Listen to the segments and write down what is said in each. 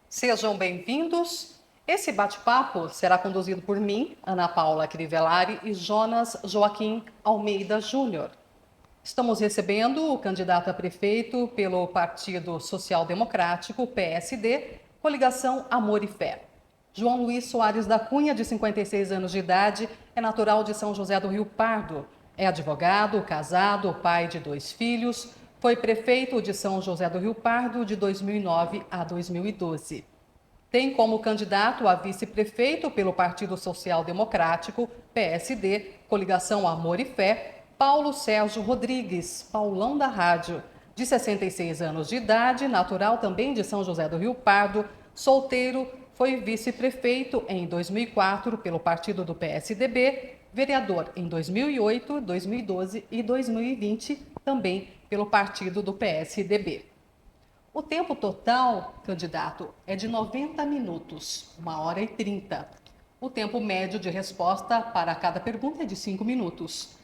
Sejam bem-vindos. Esse bate-papo será conduzido por mim, Ana Paula Crivellari e Jonas Joaquim Almeida Júnior. Estamos recebendo o candidato a prefeito pelo Partido Social Democrático, PSD, coligação Amor e Fé. João Luiz Soares da Cunha, de 56 anos de idade, é natural de São José do Rio Pardo. É advogado, casado, pai de 2 filhos. Foi prefeito de São José do Rio Pardo de 2009 a 2012. Tem como candidato a vice-prefeito pelo Partido Social Democrático, PSD, coligação Amor e Fé, Paulo Sérgio Rodrigues, Paulão da Rádio, de 66 anos de idade, natural também de São José do Rio Pardo, solteiro, foi vice-prefeito em 2004 pelo partido do PSDB, vereador em 2008, 2012 e 2020, também pelo partido do PSDB. O tempo total, candidato, é de 90 minutos, 1h30. O tempo médio de resposta para cada pergunta é de 5 minutos.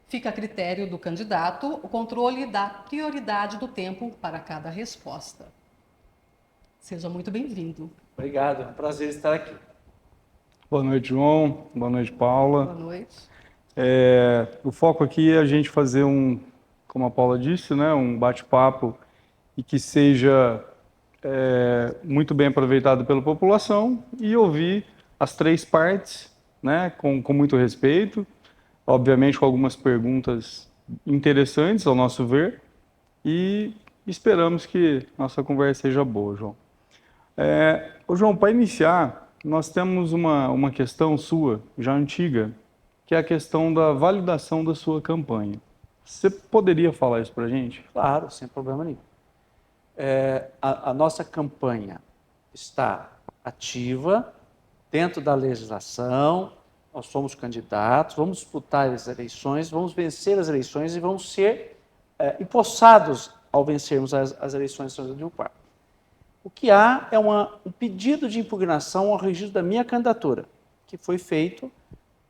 Fica a critério do candidato o controle da prioridade do tempo para cada resposta. Seja muito bem-vindo. Obrigado, é um prazer estar aqui. Boa noite, João. Boa noite, Paula. Boa noite. O foco aqui é a gente fazer como a Paula disse, né, um bate-papo e que seja muito bem aproveitado pela população e ouvir as 3 partes, né, com muito respeito, obviamente com algumas perguntas interessantes ao nosso ver, e esperamos que nossa conversa seja boa, João. João, para iniciar, nós temos uma questão sua, já antiga, que é a questão da validação da sua campanha. Você poderia falar isso para a gente? Claro, sem problema nenhum. A nossa campanha está ativa, dentro da legislação, nós somos candidatos, vamos disputar as eleições, vamos vencer as eleições e vamos ser empossados ao vencermos as eleições de São José do Rio Pardo. O que há é um pedido de impugnação ao registro da minha candidatura, que foi feito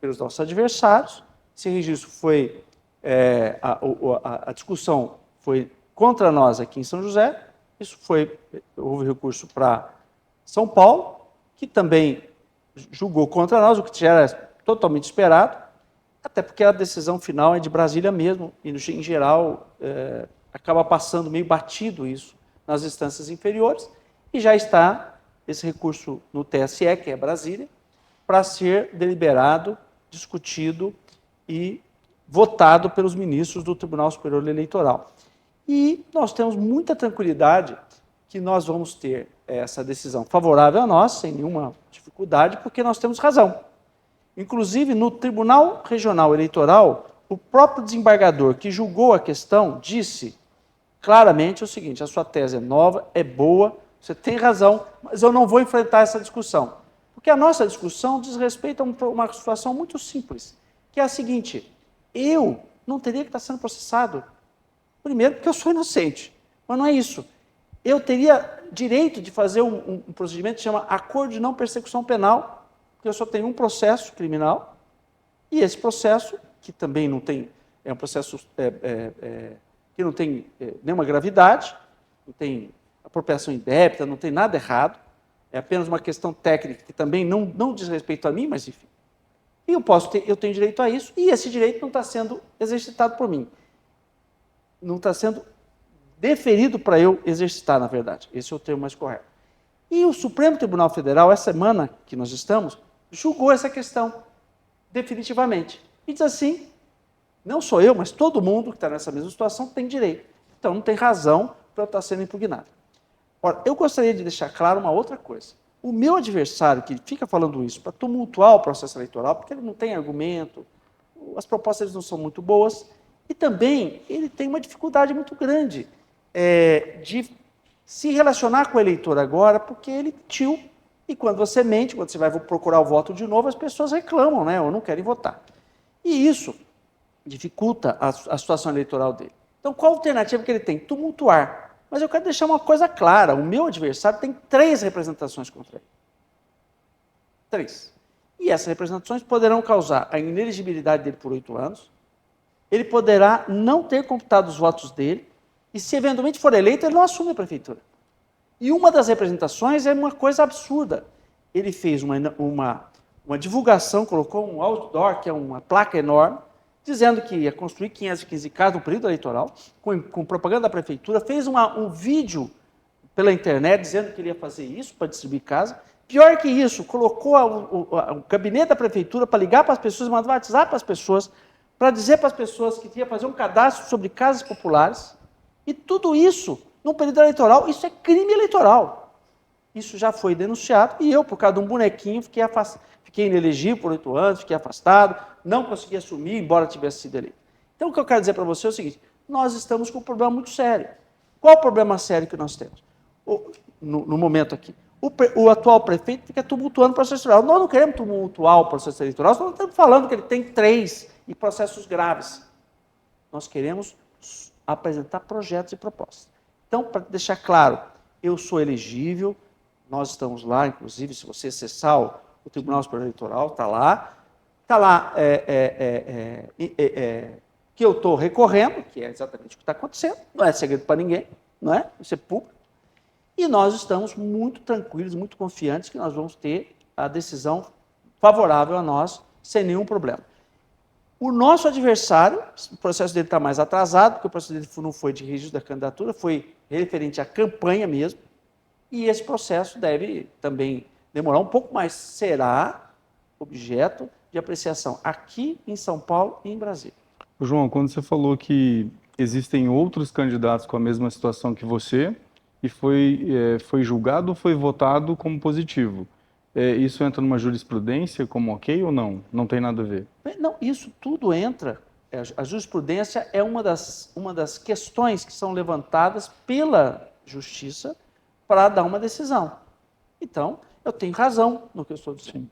pelos nossos adversários. Esse registro foi, a discussão foi contra nós aqui em São José, houve recurso para São Paulo, que também julgou contra nós, o que já era totalmente esperado, até porque a decisão final é de Brasília mesmo, e em geral acaba passando meio batido isso nas instâncias inferiores, e já está esse recurso no TSE, que é Brasília, para ser deliberado, discutido e votado pelos ministros do Tribunal Superior Eleitoral. E nós temos muita tranquilidade que nós vamos ter essa decisão favorável a nós, sem nenhuma dificuldade, porque nós temos razão. Inclusive, no Tribunal Regional Eleitoral, o próprio desembargador que julgou a questão disse claramente o seguinte: a sua tese é nova, é boa, você tem razão, mas eu não vou enfrentar essa discussão. Porque a nossa discussão diz respeito a uma situação muito simples, que é a seguinte: eu não teria que estar sendo processado. Primeiro, porque eu sou inocente, mas não é isso. Eu teria direito de fazer um procedimento que chama acordo de não persecução penal, porque eu só tenho um processo criminal, e esse processo, que também não tem, é um processo que não tem nenhuma gravidade, não tem apropriação indébita, não tem nada errado, é apenas uma questão técnica que também não diz respeito a mim, mas enfim. E eu tenho direito a isso, e esse direito não está sendo exercitado por mim. Não está sendo deferido para eu exercitar, na verdade. Esse é o termo mais correto. E o Supremo Tribunal Federal, essa semana que nós estamos, julgou essa questão definitivamente. E diz assim: não sou eu, mas todo mundo que está nessa mesma situação tem direito. Então não tem razão para eu estar sendo impugnado. Ora, eu gostaria de deixar claro uma outra coisa. O meu adversário, que fica falando isso para tumultuar o processo eleitoral, porque ele não tem argumento, as propostas não são muito boas, e também ele tem uma dificuldade muito grande de se relacionar com o eleitor agora, porque ele mentiu. E quando você mente, quando você vai procurar o voto de novo, as pessoas reclamam, né, ou não querem votar. E isso dificulta a situação eleitoral dele. Então, qual a alternativa que ele tem? Tumultuar. Mas eu quero deixar uma coisa clara: o meu adversário tem 3 representações contra ele. 3. E essas representações poderão causar a inelegibilidade dele por 8 anos, ele poderá não ter computado os votos dele, e se eventualmente for eleito, ele não assume a prefeitura. E uma das representações é uma coisa absurda. Ele fez uma divulgação, colocou um outdoor, que é uma placa enorme, dizendo que ia construir 515 casas no período eleitoral, com propaganda da prefeitura, fez um vídeo pela internet dizendo que ele ia fazer isso para distribuir casa. Pior que isso, colocou o gabinete da prefeitura para ligar para as pessoas, mandar WhatsApp para as pessoas, para dizer para as pessoas que ia fazer um cadastro sobre casas populares. E tudo isso, num período eleitoral, isso é crime eleitoral. Isso já foi denunciado e eu, por causa de um bonequinho, fiquei inelegível por 8 anos, fiquei afastado, não consegui assumir, embora tivesse sido eleito. Então, o que eu quero dizer para você é o seguinte, nós estamos com um problema muito sério. Qual o problema sério que nós temos? No momento aqui. O atual prefeito fica tumultuando o processo eleitoral. Nós não queremos tumultuar o processo eleitoral, nós não estamos falando que ele tem 3 e processos graves. Nós queremos apresentar projetos e propostas. Então, para deixar claro, eu sou elegível, nós estamos lá, inclusive, se você acessar o Tribunal Superior Eleitoral, está lá que eu estou recorrendo, que é exatamente o que está acontecendo, não é segredo para ninguém, não é? Isso é público. E nós estamos muito tranquilos, muito confiantes que nós vamos ter a decisão favorável a nós, sem nenhum problema. O nosso adversário, o processo dele está mais atrasado, porque o processo dele não foi de registro da candidatura, foi referente à campanha mesmo, e esse processo deve também demorar um pouco mais. Será objeto de apreciação aqui em São Paulo e em Brasília. João, quando você falou que existem outros candidatos com a mesma situação que você, e foi julgado ou foi votado como positivo, isso entra numa jurisprudência como ok ou não? Não tem nada a ver? Não, isso tudo entra. A jurisprudência é uma das questões que são levantadas pela Justiça para dar uma decisão. Então, eu tenho razão no que eu estou dizendo.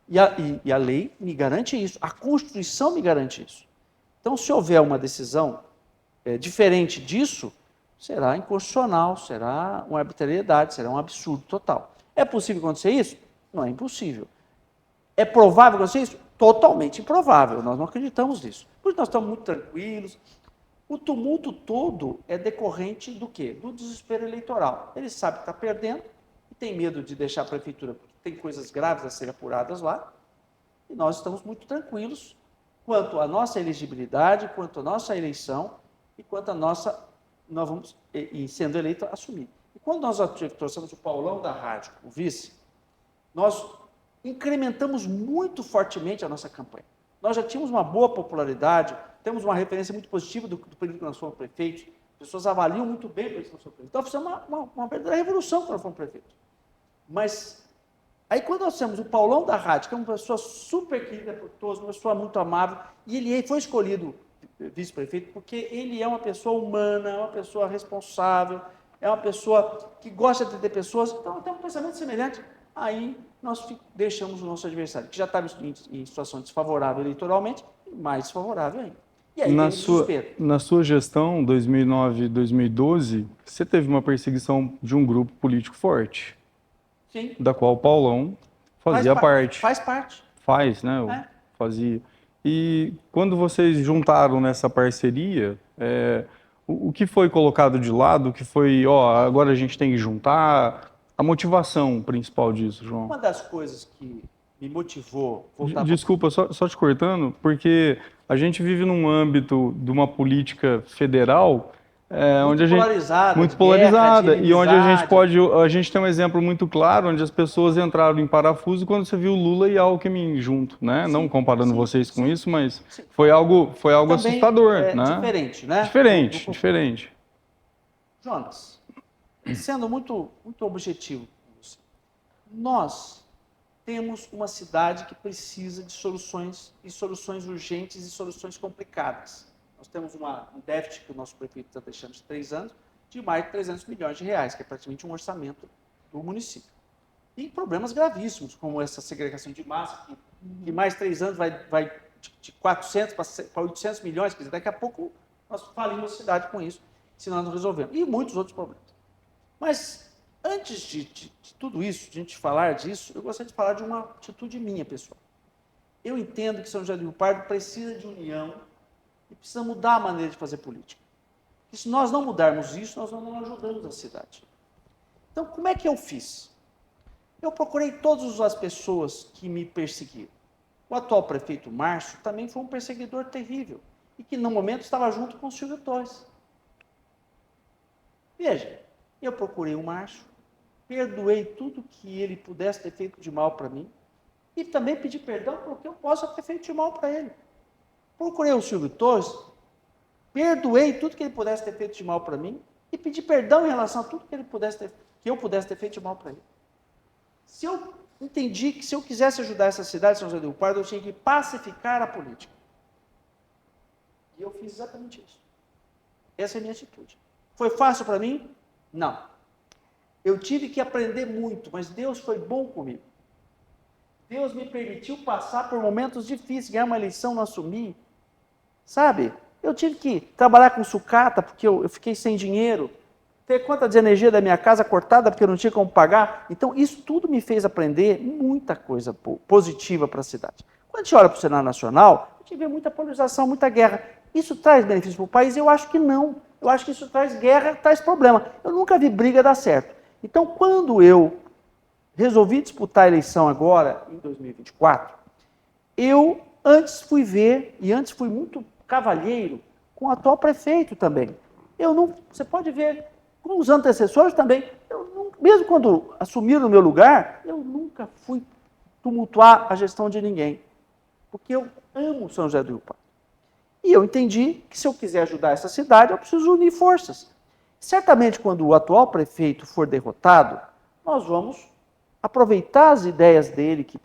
E a lei me garante isso, a Constituição me garante isso. Então, se houver uma decisão diferente disso, será inconstitucional, será uma arbitrariedade, será um absurdo total. É possível acontecer isso? Não é impossível. É provável acontecer isso? Totalmente improvável, nós não acreditamos nisso. Por isso nós estamos muito tranquilos. O tumulto todo é decorrente do quê? Do desespero eleitoral. Ele sabe que está perdendo e tem medo de deixar a prefeitura, porque tem coisas graves a serem apuradas lá, e nós estamos muito tranquilos quanto à nossa elegibilidade, quanto à nossa eleição e quanto à nossa, nós vamos, e sendo eleito, assumir. E quando nós trouxemos o Paulão da rádio, o vice, nós incrementamos muito fortemente a nossa campanha. Nós já tínhamos uma boa popularidade, temos uma referência muito positiva do período que nós fomos prefeitos, as pessoas avaliam muito bem o período que nós fomos prefeitos. Então, fizemos uma verdadeira revolução quando nós fomos prefeitos. Mas, aí quando nós temos o Paulão da rádio, que é uma pessoa super querida por todos, uma pessoa muito amável, e ele foi escolhido vice-prefeito porque ele é uma pessoa humana, é uma pessoa responsável, é uma pessoa que gosta de ter pessoas, então tem um pensamento semelhante. Aí nós deixamos o nosso adversário, que já estava em situação desfavorável eleitoralmente, mais desfavorável ainda. E aí na sua gestão, 2009-2012, você teve uma perseguição de um grupo político forte. Sim. Da qual o Paulão fazia parte. Faz parte. Faz, né? Fazia. E quando vocês juntaram nessa parceria, o que foi colocado de lado, o que foi, agora a gente tem que juntar, a motivação principal disso, João? Uma das coisas que me motivou... Desculpa, só te cortando, porque a gente vive num âmbito de uma política federal onde muito polarizada, e onde a gente tem um exemplo muito claro, onde as pessoas entraram em parafuso quando você viu Lula e Alckmin junto, né? Sim, não comparando vocês com isso, mas foi algo também assustador, né? Diferente, né? Diferente. Jonas, sendo muito, muito objetivo com você, nós temos uma cidade que precisa de soluções urgentes e soluções complicadas. Nós temos um déficit que o nosso prefeito está deixando de 3 anos, de mais de 300 milhões de reais, que é praticamente um orçamento do município. E problemas gravíssimos, como essa segregação de massa, que mais 3 anos vai de 400 para 800 milhões, quer dizer, daqui a pouco nós falimos a cidade com isso, se nós não resolvermos. E muitos outros problemas. Mas, antes de tudo isso, de a gente falar disso, eu gostaria de falar de uma atitude minha, pessoal. Eu entendo que São José do Rio Pardo precisa de união, e precisa mudar a maneira de fazer política. E se nós não mudarmos isso, nós não ajudamos a cidade. Então, como é que eu fiz? Eu procurei todas as pessoas que me perseguiram. O atual prefeito Márcio também foi um perseguidor terrível e que, no momento, estava junto com o Silvio Torres. Veja, eu procurei o Márcio, perdoei tudo que ele pudesse ter feito de mal para mim e também pedi perdão porque eu possa ter feito de mal para ele. Procurei o Silvio Torres, perdoei tudo que ele pudesse ter feito de mal para mim e pedi perdão em relação a tudo que eu pudesse ter feito de mal para ele. Se eu entendi que se eu quisesse ajudar essa cidade de São José do Rio Pardo, eu tinha que pacificar a política. E eu fiz exatamente isso. Essa é a minha atitude. Foi fácil para mim? Não. Eu tive que aprender muito, mas Deus foi bom comigo. Deus me permitiu passar por momentos difíceis, ganhar uma eleição, não assumir. Sabe? Eu tive que trabalhar com sucata, porque eu fiquei sem dinheiro, ter conta de energia da minha casa cortada, porque eu não tinha como pagar. Então, isso tudo me fez aprender muita coisa positiva para a cidade. Quando a gente olha para o cenário nacional, a gente vê muita polarização, muita guerra. Isso traz benefício para o país? Eu acho que não. Eu acho que isso traz guerra, traz problema. Eu nunca vi briga dar certo. Então, quando eu resolvi disputar a eleição agora, em 2024, eu antes fui ver, e antes fui muito cavalheiro, com o atual prefeito também. Você pode ver, com os antecessores também, mesmo quando assumiram o meu lugar, eu nunca fui tumultuar a gestão de ninguém, porque eu amo São José do Rio Pardo. E eu entendi que se eu quiser ajudar essa cidade, eu preciso unir forças. Certamente, quando o atual prefeito for derrotado, nós vamos aproveitar as ideias dele que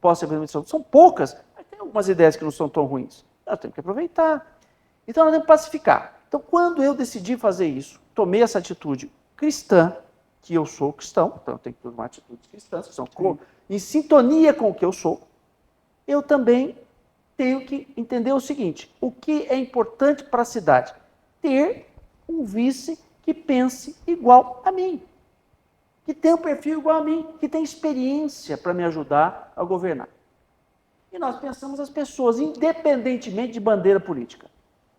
possa haver. São poucas, mas tem algumas ideias que não são tão ruins. Nós temos que aproveitar. Então, nós temos que pacificar. Então, quando eu decidi fazer isso, tomei essa atitude cristã, que eu sou cristão, então eu tenho que tomar atitudes cristãs, que são em sintonia com o que eu sou, eu também tenho que entender o seguinte: o que é importante para a cidade? Ter um vice que pense igual a mim, que tem um perfil igual a mim, que tem experiência para me ajudar a governar. E nós pensamos as pessoas, independentemente de bandeira política.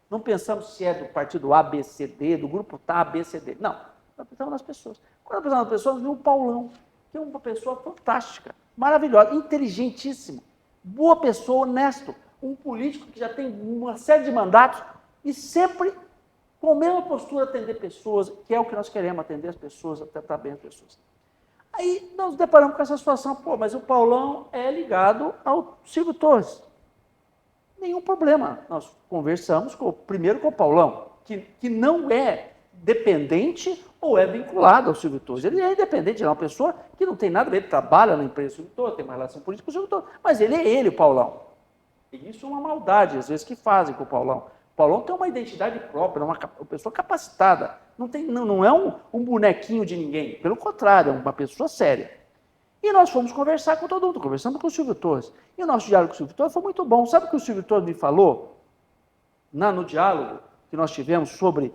Não pensamos se é do partido A, B, C, D, do grupo A, B, C, D. Não, nós pensamos nas pessoas. Quando nós pensamos nas pessoas, viu o Paulão, que é uma pessoa fantástica, maravilhosa, inteligentíssima, boa pessoa, honesto, um político que já tem uma série de mandatos e sempre com a mesma postura atender pessoas, que é o que nós queremos, atender as pessoas, tratar bem as pessoas. Aí nós nos deparamos com essa situação, mas o Paulão é ligado ao Silvio Torres. Nenhum problema. Nós conversamos primeiro com o Paulão, que não é dependente ou é vinculado ao Silvio Torres. Ele é independente, ele é uma pessoa que não tem nada a ver, ele trabalha na empresa do Silvio Torres, tem uma relação política com o Silvio Torres, mas ele é ele, o Paulão. E isso é uma maldade, às vezes, que fazem com o Paulão. O Paulão tem uma identidade própria, é uma pessoa capacitada, não é um bonequinho de ninguém, pelo contrário, é uma pessoa séria. E nós fomos conversar com todo mundo, conversamos com o Silvio Torres. E o nosso diálogo com o Silvio Torres foi muito bom. Sabe o que o Silvio Torres me falou no diálogo que nós tivemos sobre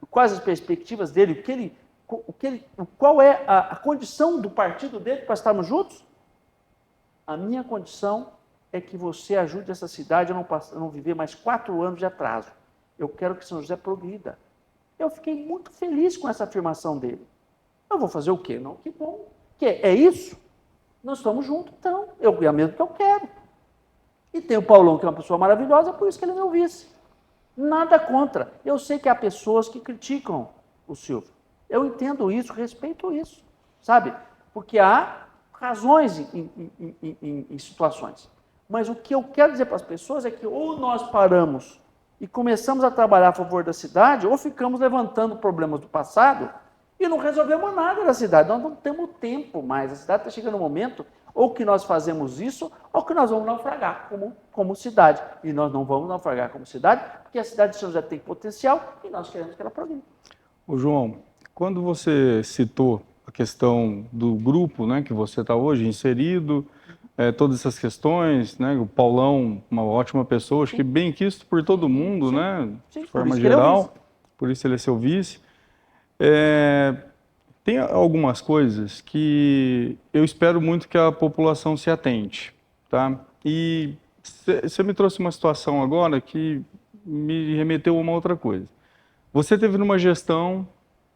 quais as perspectivas dele, qual é a condição do partido dele para estarmos juntos? A minha condição é que você ajude essa cidade a não viver mais 4 anos de atraso. Eu quero que São José progrida. Eu fiquei muito feliz com essa afirmação dele. Eu vou fazer o quê? Não, que bom. É isso? Nós estamos juntos, então. É o mesmo que eu quero. E tem o Paulão, que é uma pessoa maravilhosa, por isso que ele é meu vice. Nada contra. Eu sei que há pessoas que criticam o Silvio. Eu entendo isso, respeito isso, sabe? Porque há razões em situações. Mas o que eu quero dizer para as pessoas é que ou nós paramos e começamos a trabalhar a favor da cidade, ou ficamos levantando problemas do passado e não resolvemos nada da cidade. Nós não temos tempo mais. A cidade está chegando um momento ou que nós fazemos isso, ou que nós vamos naufragar como cidade. E nós não vamos naufragar como cidade, porque a cidade de São José tem potencial e nós queremos que ela progrida. Ô João, quando você citou a questão do grupo, né, que você está hoje inserido, todas essas questões, né, o Paulão, uma ótima pessoa, acho que bem quisto por todo mundo, sim, né, sim, de forma geral, por isso ele é seu vice. Tem algumas coisas que eu espero muito que a população se atente, tá? E você me trouxe uma situação agora que me remeteu a uma outra coisa. Você teve numa gestão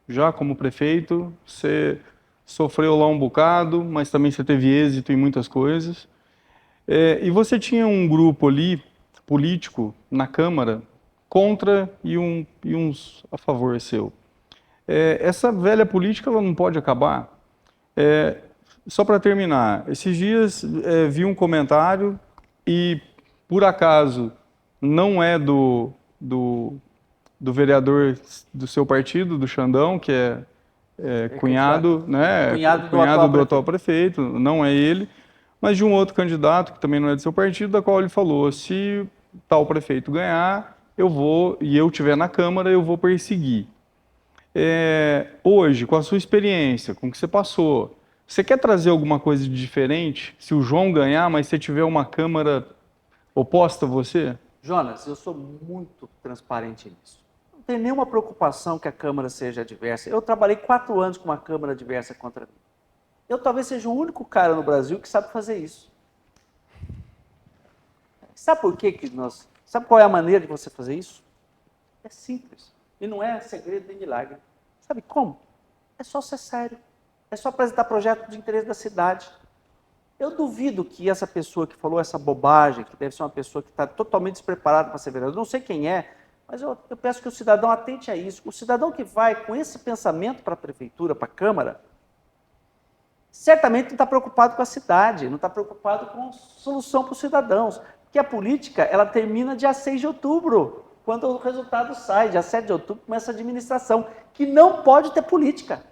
já como prefeito, você sofreu lá um bocado, mas também você teve êxito em muitas coisas. E você tinha um grupo ali, político, na Câmara, contra e uns a favor seu. Essa velha política ela não pode acabar. Só para terminar, esses dias vi um comentário e, por acaso, não é do vereador do seu partido, do Xandão, que é cunhado, né, Cunhado do atual prefeito, não é ele, mas de um outro candidato, que também não é do seu partido, da qual ele falou, se tal prefeito ganhar, eu vou, e eu estiver na Câmara, eu vou perseguir. Hoje, com a sua experiência, com o que você passou, você quer trazer alguma coisa de diferente? Se o João ganhar, mas você tiver uma Câmara oposta a você? Jonas, eu sou muito transparente nisso. Não tenho nenhuma preocupação que a Câmara seja adversa. Eu trabalhei 4 anos com uma Câmara adversa contra mim. Eu talvez seja o único cara no Brasil que sabe fazer isso. Sabe por quê que nós... Sabe qual é a maneira de você fazer isso? É simples. E não é segredo nem milagre. Sabe como? É só ser sério. É só apresentar projeto de interesse da cidade. Eu duvido que essa pessoa que falou essa bobagem, que deve ser uma pessoa que está totalmente despreparada para ser vereador, não sei quem é, mas eu peço que o cidadão atente a isso. O cidadão que vai com esse pensamento para a prefeitura, para a Câmara, certamente não está preocupado com a cidade, não está preocupado com solução para os cidadãos. Porque a política, ela termina dia 6 de outubro, quando o resultado sai. Dia 7 de outubro começa a administração, que não pode ter política.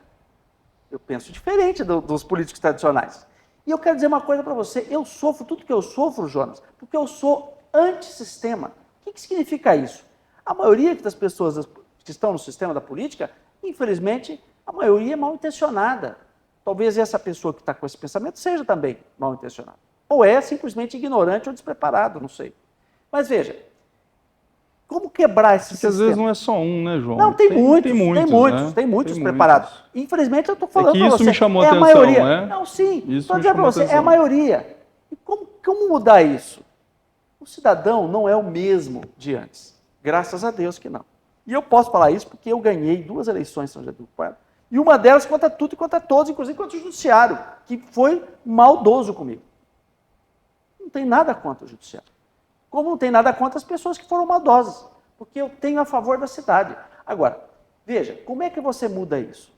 Eu penso diferente dos políticos tradicionais. E eu quero dizer uma coisa para você, eu sofro tudo que eu sofro, Jonas, porque eu sou antissistema. O que significa isso? A maioria das pessoas que estão no sistema da política, infelizmente, a maioria é mal intencionada. Talvez essa pessoa que está com esse pensamento seja também mal intencionada. Ou é simplesmente ignorante ou despreparado, não sei. Mas veja, como quebrar esse sistema? Às vezes não é só um, né, João? Não, tem muitos preparados. Muitos. Infelizmente, eu estou falando que para você. isso me chamou a atenção, maioria. né? Não, sim. Isso Estou me dizendo para chamou você, é a atenção. maioria. E como mudar isso? O cidadão não é o mesmo de antes. Graças a Deus que não. E eu posso falar isso porque eu ganhei 2 eleições em São José do Rio Pardo. E uma delas contra tudo e contra todos, inclusive contra o judiciário, que foi maldoso comigo. Não tem nada contra o judiciário. Como não tem nada contra as pessoas que foram maldosas. Porque eu tenho a favor da cidade. Agora, veja, como é que você muda isso?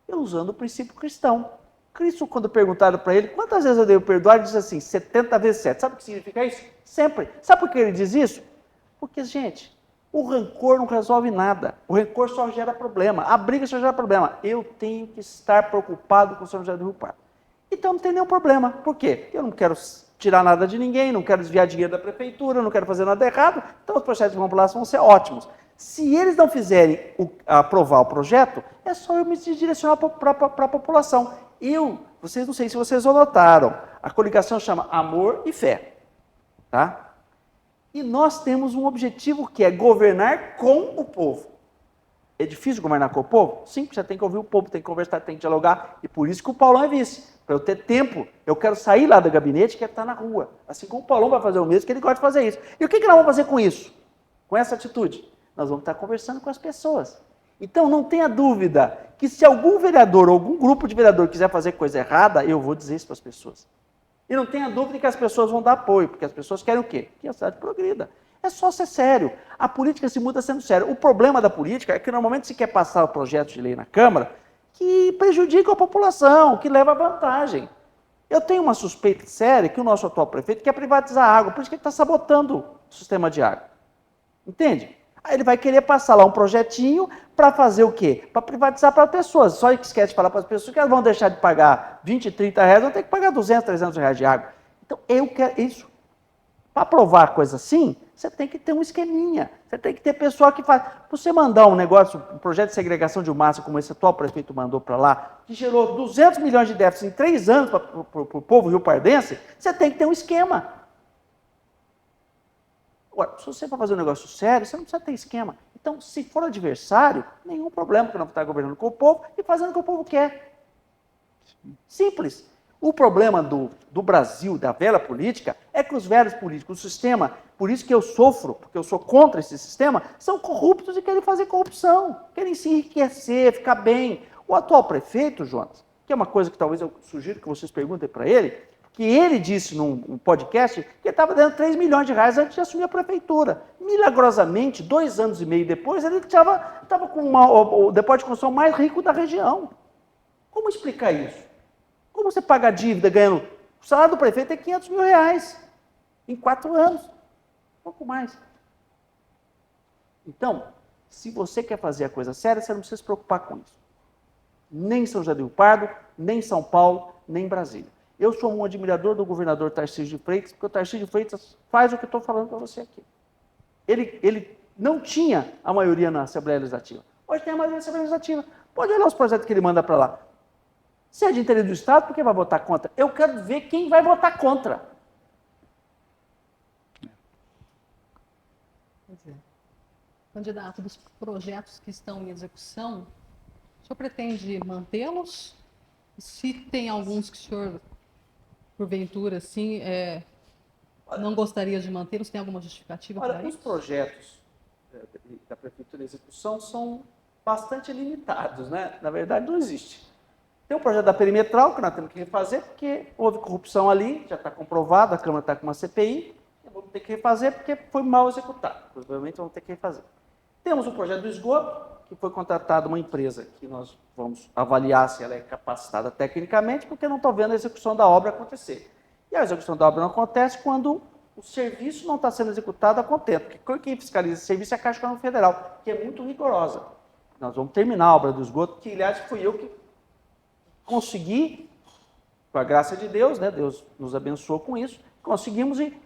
Eu usando o princípio cristão. Cristo, quando perguntaram para ele, quantas vezes eu devo perdoar, ele diz assim, 70 vezes 7. Sabe o que significa isso? Sempre. Sabe por que ele diz isso? Porque, gente, o rancor não resolve nada. O rancor só gera problema. A briga só gera problema. Eu tenho que estar preocupado com o São José do Rio Pardo. Então não tem nenhum problema. Por quê? Eu não quero tirar nada de ninguém, não quero desviar dinheiro da prefeitura, não quero fazer nada errado, então os projetos de população vão ser ótimos. Se eles não fizerem aprovar o projeto, é só eu me direcionar para a população. Vocês não sei se vocês notaram, a coligação chama Amor e Fé. Tá? E nós temos um objetivo que é governar com o povo. É difícil governar com o povo? Sim, você tem que ouvir o povo, tem que conversar, tem que dialogar, e por isso que o Paulão é vice. Para eu ter tempo, eu quero sair lá do gabinete e quero estar na rua. Assim como o Paulão vai fazer o mesmo, que ele gosta de fazer isso. E o que nós vamos fazer com isso? Com essa atitude? Nós vamos estar conversando com as pessoas. Então, não tenha dúvida que se algum vereador ou algum grupo de vereador quiser fazer coisa errada, eu vou dizer isso para as pessoas. E não tenha dúvida que as pessoas vão dar apoio, porque as pessoas querem o quê? Que a cidade progrida. É só ser sério. A política se muda sendo sério. O problema da política é que normalmente se quer passar o projeto de lei na Câmara que prejudica a população, que leva vantagem. Eu tenho uma suspeita séria que o nosso atual prefeito quer privatizar a água, por isso que ele está sabotando o sistema de água. Entende? Aí ele vai querer passar lá um projetinho para fazer o quê? Para privatizar para as pessoas. Só que esquece de falar para as pessoas que elas vão deixar de pagar 20, 30 reais, vão ter que pagar 200, 300 reais de água. Então, eu quero isso. Para aprovar coisa assim, você tem que ter um esqueminha. Você tem que ter pessoal que faz. Você mandar um negócio, um projeto de segregação de massa, como esse atual prefeito mandou para lá, que gerou 200 milhões de déficit em 3 anos para o povo riopardense, você tem que ter um esquema. Agora, se você for fazer um negócio sério, você não precisa ter esquema. Então, se for adversário, nenhum problema, porque não está governando com o povo e fazendo o que o povo quer. Simples. O problema do Brasil, da velha política, é que os velhos políticos, o sistema, por isso que eu sofro, porque eu sou contra esse sistema, são corruptos e querem fazer corrupção, querem se enriquecer, ficar bem. O atual prefeito, Jonas, que é uma coisa que talvez eu sugiro que vocês perguntem para ele, que ele disse num podcast que ele estava dando 3 milhões de reais antes de assumir a prefeitura. Milagrosamente, 2 anos e meio depois, ele estava com o depósito de construção mais rico da região. Como explicar isso? Como você paga a dívida ganhando... O salário do prefeito é 500 mil reais em 4 anos. Um pouco mais. Então, se você quer fazer a coisa séria, você não precisa se preocupar com isso. Nem São José do Rio Pardo, nem São Paulo, nem Brasília. Eu sou um admirador do governador Tarcísio de Freitas, porque o Tarcísio de Freitas faz o que eu estou falando para você aqui. Ele não tinha a maioria na Assembleia Legislativa. Hoje tem a maioria na Assembleia Legislativa. Pode olhar os projetos que ele manda para lá. Se é de interesse do Estado, por que vai votar contra? Eu quero ver quem vai votar contra. Pois é. Candidato, dos projetos que estão em execução, o senhor pretende mantê-los? Se tem alguns que o senhor, porventura, assim, não gostaria de mantê-los, tem alguma justificativa para Olha, os isso? projetos da Prefeitura em execução são bastante limitados, né? Na verdade, não existe. Tem o projeto da perimetral, que nós temos que refazer, porque houve corrupção ali, já está comprovado, a Câmara está com uma CPI, vamos ter que refazer porque foi mal executado. Provavelmente vamos ter que refazer. Temos o projeto do esgoto, que foi contratada uma empresa que nós vamos avaliar se ela é capacitada tecnicamente, porque não estou vendo a execução da obra acontecer. E a execução da obra não acontece quando o serviço não está sendo executado a contento, porque quem fiscaliza esse serviço é a Caixa Econômica Federal, que é muito rigorosa. Nós vamos terminar a obra do esgoto, que, aliás, fui eu que consegui, com a graça de Deus, né? Deus nos abençoou com isso, conseguimos, e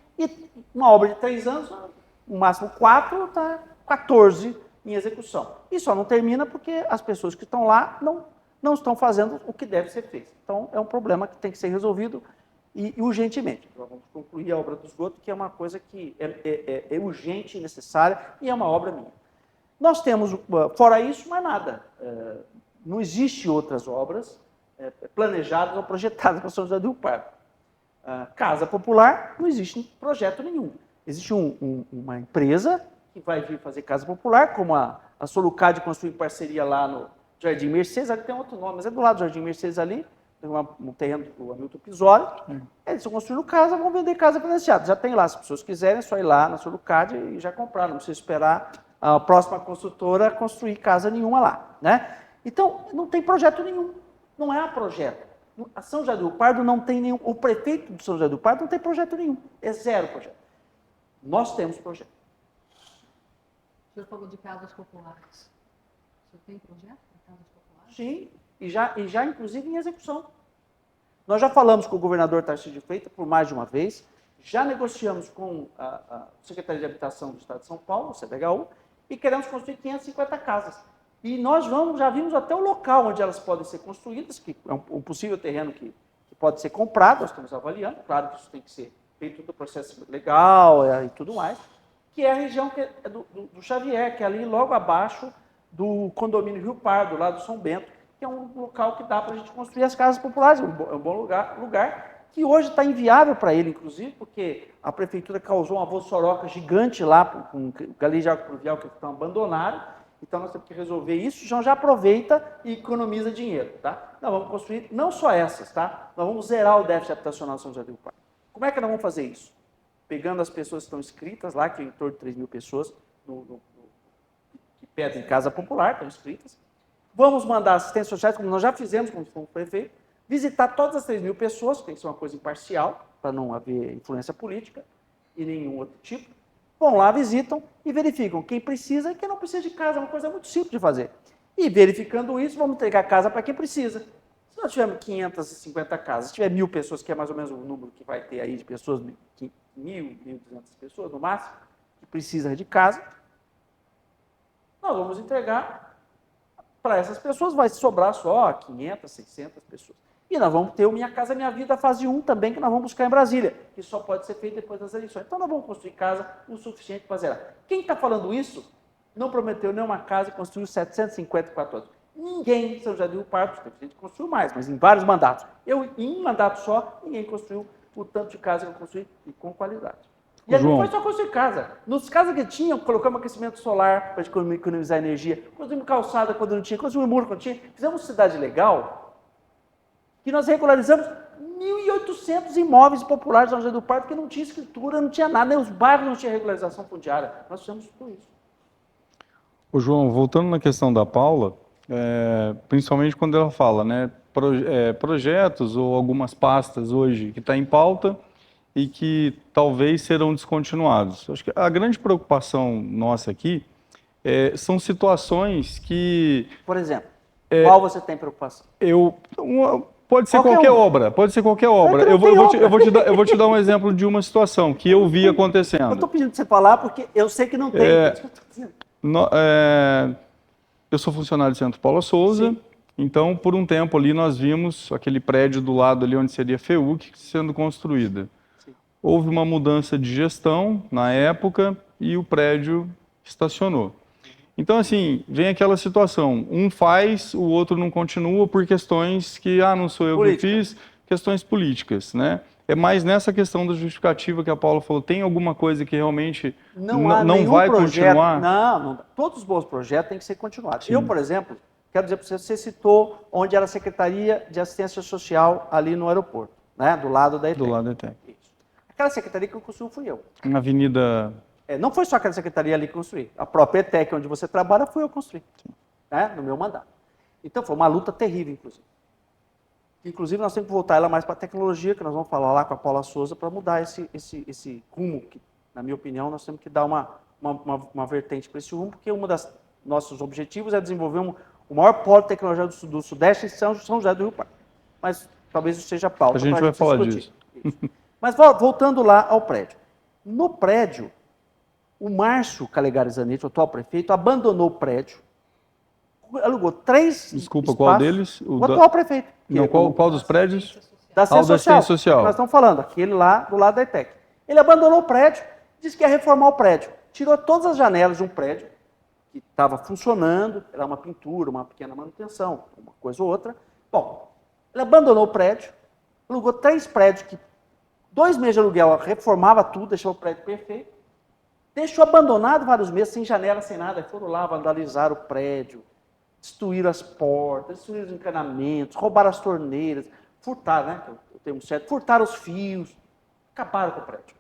uma obra de 3 anos, no máximo 4, está 14 em execução. E só não termina porque as pessoas que estão lá não estão fazendo o que deve ser feito. Então, é um problema que tem que ser resolvido e urgentemente. Nós vamos concluir a obra do esgoto, que é uma coisa que é urgente e necessária, e é uma obra minha. Nós temos, fora isso, mais nada. Não existe outras obras planejadas ou projetadas para São José do Rio Pardo. Casa popular, não existe projeto nenhum. Existe uma empresa que vai vir fazer casa popular, como a Solucade construiu em parceria lá no Jardim Mercedes, ali tem outro nome, mas é do lado do Jardim Mercedes ali, tem um terreno do Hamilton Pisório, eles estão construindo casa, vão vender casa financiada. Já tem lá, se as pessoas quiserem, é só ir lá na Solucade e já comprar, não precisa esperar a próxima construtora construir casa nenhuma lá, né? Então, não tem projeto nenhum, não há projeto. A São José do Rio Pardo não tem nenhum, o prefeito de São José do Rio Pardo não tem projeto nenhum, é zero projeto. Nós temos projeto. O senhor falou de casas populares. O senhor tem projeto para casas populares? Sim, e já inclusive em execução. Nós já falamos com o governador Tarcísio de Freitas por mais de uma vez, já negociamos com a Secretaria de Habitação do Estado de São Paulo, o CDHU, e queremos construir 550 casas. E nós já vimos até o local onde elas podem ser construídas, que é um possível terreno que pode ser comprado, nós estamos avaliando, claro que isso tem que ser feito todo o processo legal e tudo mais, que é a região do Xavier, que é ali logo abaixo do condomínio Rio Pardo, lá do São Bento, que é um local que dá para a gente construir as casas populares, é um bom lugar que hoje está inviável para ele, inclusive, porque a prefeitura causou uma vossoroca gigante lá, com galeria de água pluvial que estão abandonados, então nós temos que resolver isso, já aproveita e economiza dinheiro, tá? Nós vamos construir não só essas, tá? Nós vamos zerar o déficit habitacional de São José do Rio Pardo. Como é que nós vamos fazer isso? Pegando as pessoas que estão inscritas lá, que é em torno de 3 mil pessoas que pedem casa popular, estão inscritas. Vamos mandar assistentes sociais, como nós já fizemos com o prefeito, visitar todas as 3 mil pessoas, que tem que ser uma coisa imparcial, para não haver influência política e nenhum outro tipo. Vão lá, visitam e verificam quem precisa e quem não precisa de casa. É uma coisa muito simples de fazer. E verificando isso, vamos entregar casa para quem precisa. Se nós tivermos 550 casas, se tiver 1.000 pessoas, que é mais ou menos o número que vai ter aí de pessoas, 1.000, 1.200 pessoas no máximo, que precisam de casa, nós vamos entregar para essas pessoas, vai sobrar só 500, 600 pessoas. E nós vamos ter o Minha Casa Minha Vida fase 1 também, que nós vamos buscar em Brasília, que só pode ser feito depois das eleições. Então nós vamos construir casa o suficiente para zerar. Quem está falando isso não prometeu nenhuma casa e construiu 754 anos. Ninguém, São José do Rio Pardo, teve gente que construiu mais, mas em vários mandatos. Em um mandato só, ninguém construiu o tanto de casa que eu construí e com qualidade. E ali não foi só construir casa. Nos casas que tinham, colocamos aquecimento solar para economizar energia, construímos calçada quando não tinha, construímos muro quando tinha. Fizemos uma cidade legal que nós regularizamos 1.800 imóveis populares de São José do Pardo que não tinha escritura, não tinha nada, nem os bairros não tinham regularização fundiária. Nós fizemos tudo isso. Ô, João, voltando na questão da Paula, principalmente quando ela fala, né, projetos ou algumas pastas hoje que está em pauta e que talvez serão descontinuados. Acho que a grande preocupação nossa aqui são situações que... Por exemplo, qual você tem preocupação? Pode ser qualquer obra, pode ser qualquer obra. Eu vou te dar um exemplo de uma situação que eu vi acontecendo. Eu estou pedindo para você falar porque eu sei que não tem. Eu sou funcionário do Centro Paula Souza, sim. Então por um tempo ali nós vimos aquele prédio do lado ali onde seria a FEUC sendo construída. Sim. Houve uma mudança de gestão na época e o prédio estacionou. Então, assim, vem aquela situação, um faz, o outro não continua por questões que, não sou eu que fiz, questões políticas, né? É mais nessa questão da justificativa que a Paula falou, tem alguma coisa que realmente não vai continuar? Não, todos os bons projetos têm que ser continuados. Sim. Eu, por exemplo, quero dizer para você citou onde era a Secretaria de Assistência Social ali no aeroporto, né? Do lado da ETEC. Do lado da ETEC. Isso. Aquela secretaria que eu construí fui eu. Na Avenida... não foi só aquela secretaria ali que construí. A própria ETEC, onde você trabalha, fui eu construir, né, no meu mandato. Então, foi uma luta terrível, inclusive. Inclusive, nós temos que voltar ela mais para a tecnologia, que nós vamos falar lá com a Paula Souza, para mudar esse rumo, que, na minha opinião, nós temos que dar uma vertente para esse rumo, porque um dos nossos objetivos é desenvolver o maior polo de tecnologia do Sudeste em São José do Rio Pardo. Mas talvez isso seja pauta. A gente vai falar disso. Mas voltando lá ao prédio. No prédio, o Márcio Calegari Zanetti, o atual prefeito, abandonou o prédio, alugou 3 Desculpa, espaços, qual deles? O atual prefeito. Não, qual dos prédios? Da Assistência Social. Nós estamos falando, aquele lá do lado da ETEC. Ele abandonou o prédio, disse que ia reformar o prédio. Tirou todas as janelas de um prédio que estava funcionando, era uma pintura, uma pequena manutenção, uma coisa ou outra. Bom, ele abandonou o prédio, alugou 3 prédios que 2 meses de aluguel reformava tudo, deixou o prédio perfeito. Deixou abandonado vários meses, sem janela, sem nada. Foram lá, vandalizaram o prédio, destruíram as portas, destruíram os encanamentos, roubaram as torneiras, furtaram, né? Eu tenho certo, furtaram os fios, acabaram com o prédio.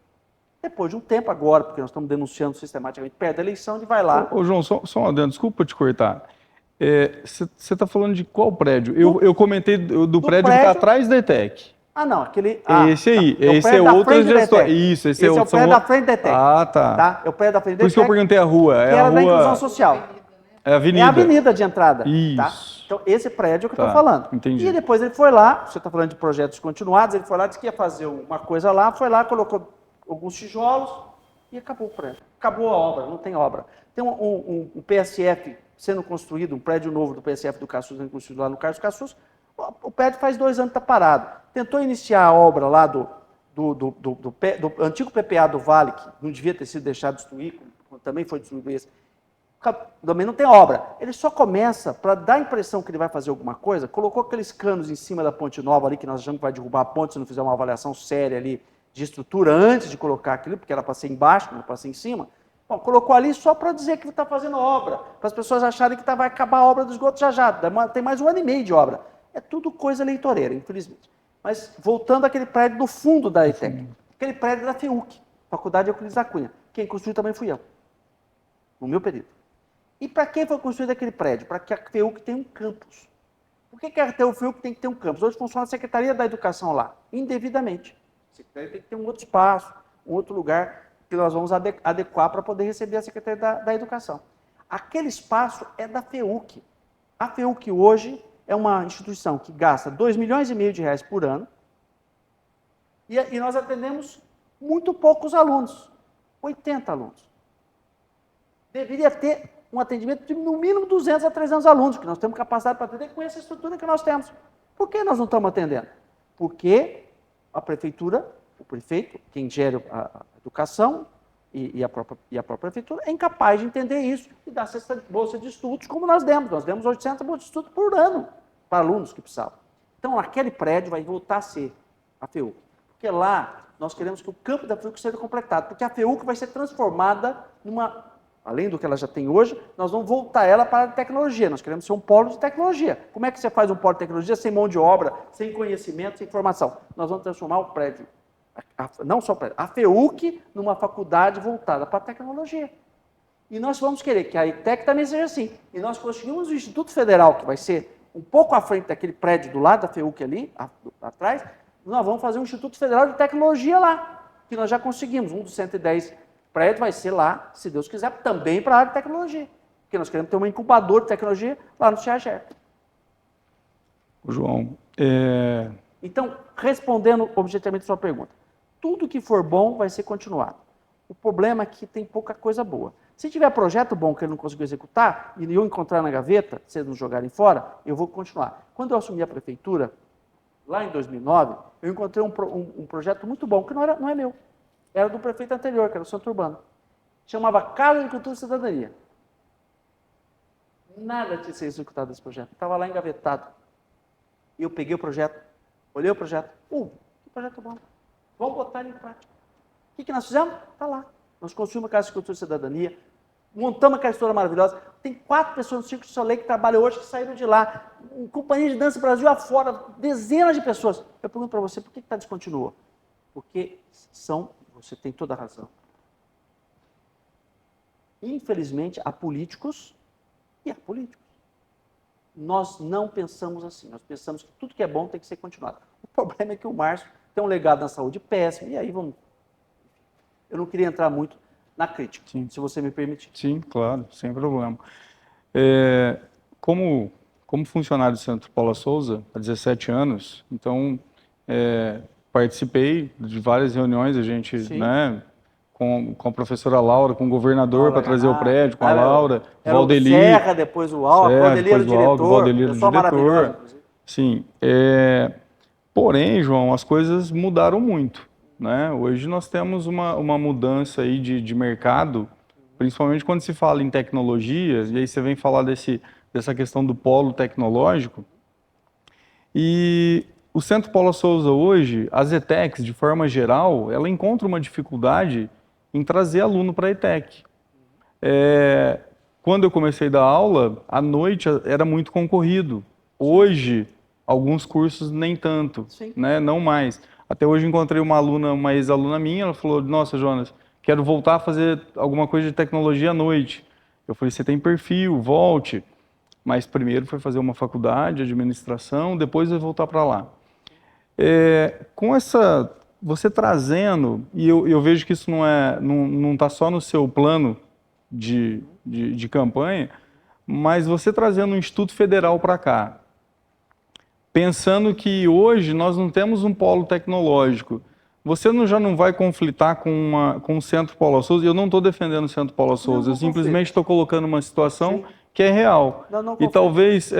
Depois de um tempo agora, porque nós estamos denunciando sistematicamente perto da eleição, ele vai lá... Ô João, só um adendo, desculpa te cortar. Você está falando de qual prédio? Eu comentei do prédio que está atrás da ETEC. Não, aquele... esse aí, tá. Esse é outra gestão. Isso, esse é o prédio da frente da ETEC. Tá. É o prédio da frente da ETEC. Por isso que eu perguntei a rua. Que era da inclusão social. É a avenida. É a avenida de entrada. Isso. Tá? Então, esse prédio que eu estou falando. Entendi. E depois ele foi lá, você está falando de projetos continuados, ele foi lá, disse que ia fazer uma coisa lá, foi lá, colocou alguns tijolos e acabou o prédio. Acabou a obra, não tem obra. Tem um PSF sendo construído, um prédio novo do PSF do Caçus, sendo construído lá no Carlos Caçus. O prédio faz 2 anos que está parado. Tentou iniciar a obra lá do antigo PPA do Vale, que não devia ter sido deixado destruir, também foi destruído esse. Também não tem obra. Ele só começa, para dar a impressão que ele vai fazer alguma coisa, colocou aqueles canos em cima da ponte nova ali, que nós achamos que vai derrubar a ponte se não fizer uma avaliação séria ali de estrutura antes de colocar aquilo, porque era para ser embaixo, não para ser em cima. Bom, colocou ali só para dizer que está fazendo obra, para as pessoas acharem que vai acabar a obra do esgoto já. Tem mais 1 ano e meio de obra. É tudo coisa eleitoreira, infelizmente. Mas voltando àquele prédio do fundo da ETEC, aquele prédio da FEUC, Faculdade de Euclides da Cunha. Quem construiu também fui eu, no meu período. E para quem foi construído aquele prédio? Para que a FEUC tenha um campus. Por que a FEUC tem que ter um campus? Hoje funciona a Secretaria da Educação lá, indevidamente. A Secretaria tem que ter um outro espaço, um outro lugar que nós vamos adequar para poder receber a Secretaria da Educação. Aquele espaço é da FEUC. A FEUC hoje é uma instituição que gasta 2,5 milhões de reais por ano e nós atendemos muito poucos alunos, 80 alunos. Deveria ter um atendimento de no mínimo 200 a 300 alunos, que nós temos capacidade para atender com essa estrutura que nós temos. Por que nós não estamos atendendo? Porque a prefeitura, o prefeito, quem gera a educação, e a própria prefeitura é incapaz de entender isso e dar essa bolsa de estudos como nós demos. Nós demos 800 bolsas de estudos por ano para alunos que precisavam. Então, aquele prédio vai voltar a ser a FEUC. Porque lá nós queremos que o campo da FEUC seja completado, porque a FEUC vai ser transformada numa, além do que ela já tem hoje, nós vamos voltar ela para a tecnologia. Nós queremos ser um polo de tecnologia. Como é que você faz um polo de tecnologia sem mão de obra, sem conhecimento, sem formação? Nós vamos transformar o prédio, não só o prédio, a FEUC numa faculdade voltada para a tecnologia. E nós vamos querer que a ETEC também seja assim. E nós conseguimos o Instituto Federal, que vai ser um pouco à frente daquele prédio do lado da FEUC ali, atrás, nós vamos fazer um Instituto Federal de Tecnologia lá, que nós já conseguimos. Um dos 110 prédios vai ser lá, se Deus quiser, também para a área de tecnologia. Porque nós queremos ter um incubador de tecnologia lá no CEAGER. João, Então, respondendo objetivamente a sua pergunta, tudo que for bom vai ser continuado. O problema é que tem pouca coisa boa. Se tiver projeto bom que ele não conseguiu executar, e eu encontrar na gaveta, se eles não jogarem fora, eu vou continuar. Quando eu assumi a prefeitura, lá em 2009, eu encontrei um projeto muito bom, que não é meu. Era do prefeito anterior, que era o Santo Urbano. Chamava Casa de Cultura e Cidadania. Nada tinha sido executado desse projeto. Estava lá engavetado. Eu peguei o projeto, olhei o projeto. Que projeto bom. Vamos botar ele em prática. O que nós fizemos? Está lá. Nós construímos a Casa de Cultura e Cidadania, montamos aquela história maravilhosa. Tem 4 pessoas no Circo do Soleil que trabalham hoje, que saíram de lá. Companhia de Dança Brasil afora, dezenas de pessoas. Eu pergunto para você, por que está descontinuou? Porque você tem toda a razão. Infelizmente, há políticos e há políticos. Nós não pensamos assim. Nós pensamos que tudo que é bom tem que ser continuado. O problema é que o Márcio tem um legado na saúde péssimo, e aí vamos... Eu não queria entrar muito na crítica, Sim. se você me permitir. Sim, claro, sem problema. Como funcionário do Centro Paula Souza, há 17 anos, então participei de várias reuniões, a gente, né, com a professora Laura, com o governador para trazer o prédio, com a Laura, Valdeli. Serra, depois o Aldo, Valdeli era o diretor, Valdeli era o diretor. Sim, porém, João, as coisas mudaram muito. Né? Hoje nós temos uma mudança aí de mercado, principalmente quando se fala em tecnologias, e aí você vem falar dessa questão do polo tecnológico. E o Centro Paula Souza hoje, as ETECs, de forma geral, ela encontra uma dificuldade em trazer aluno para a ETEC. Quando eu comecei a dar aula, à noite era muito concorrido. Hoje, alguns cursos nem tanto, né? Não mais. Até hoje encontrei uma ex-aluna minha, ela falou, nossa, Jonas, quero voltar a fazer alguma coisa de tecnologia à noite. Eu falei, você tem perfil, volte. Mas primeiro foi fazer uma faculdade de administração, depois vai voltar para lá. Você trazendo, e eu vejo que isso não está só no seu plano de campanha, mas você trazendo um Instituto Federal para cá, pensando que hoje nós não temos um polo tecnológico, você já não vai conflitar com o Centro Paula Souza? Eu não estou defendendo o Centro Paula Souza, eu simplesmente estou colocando uma situação que é real. E talvez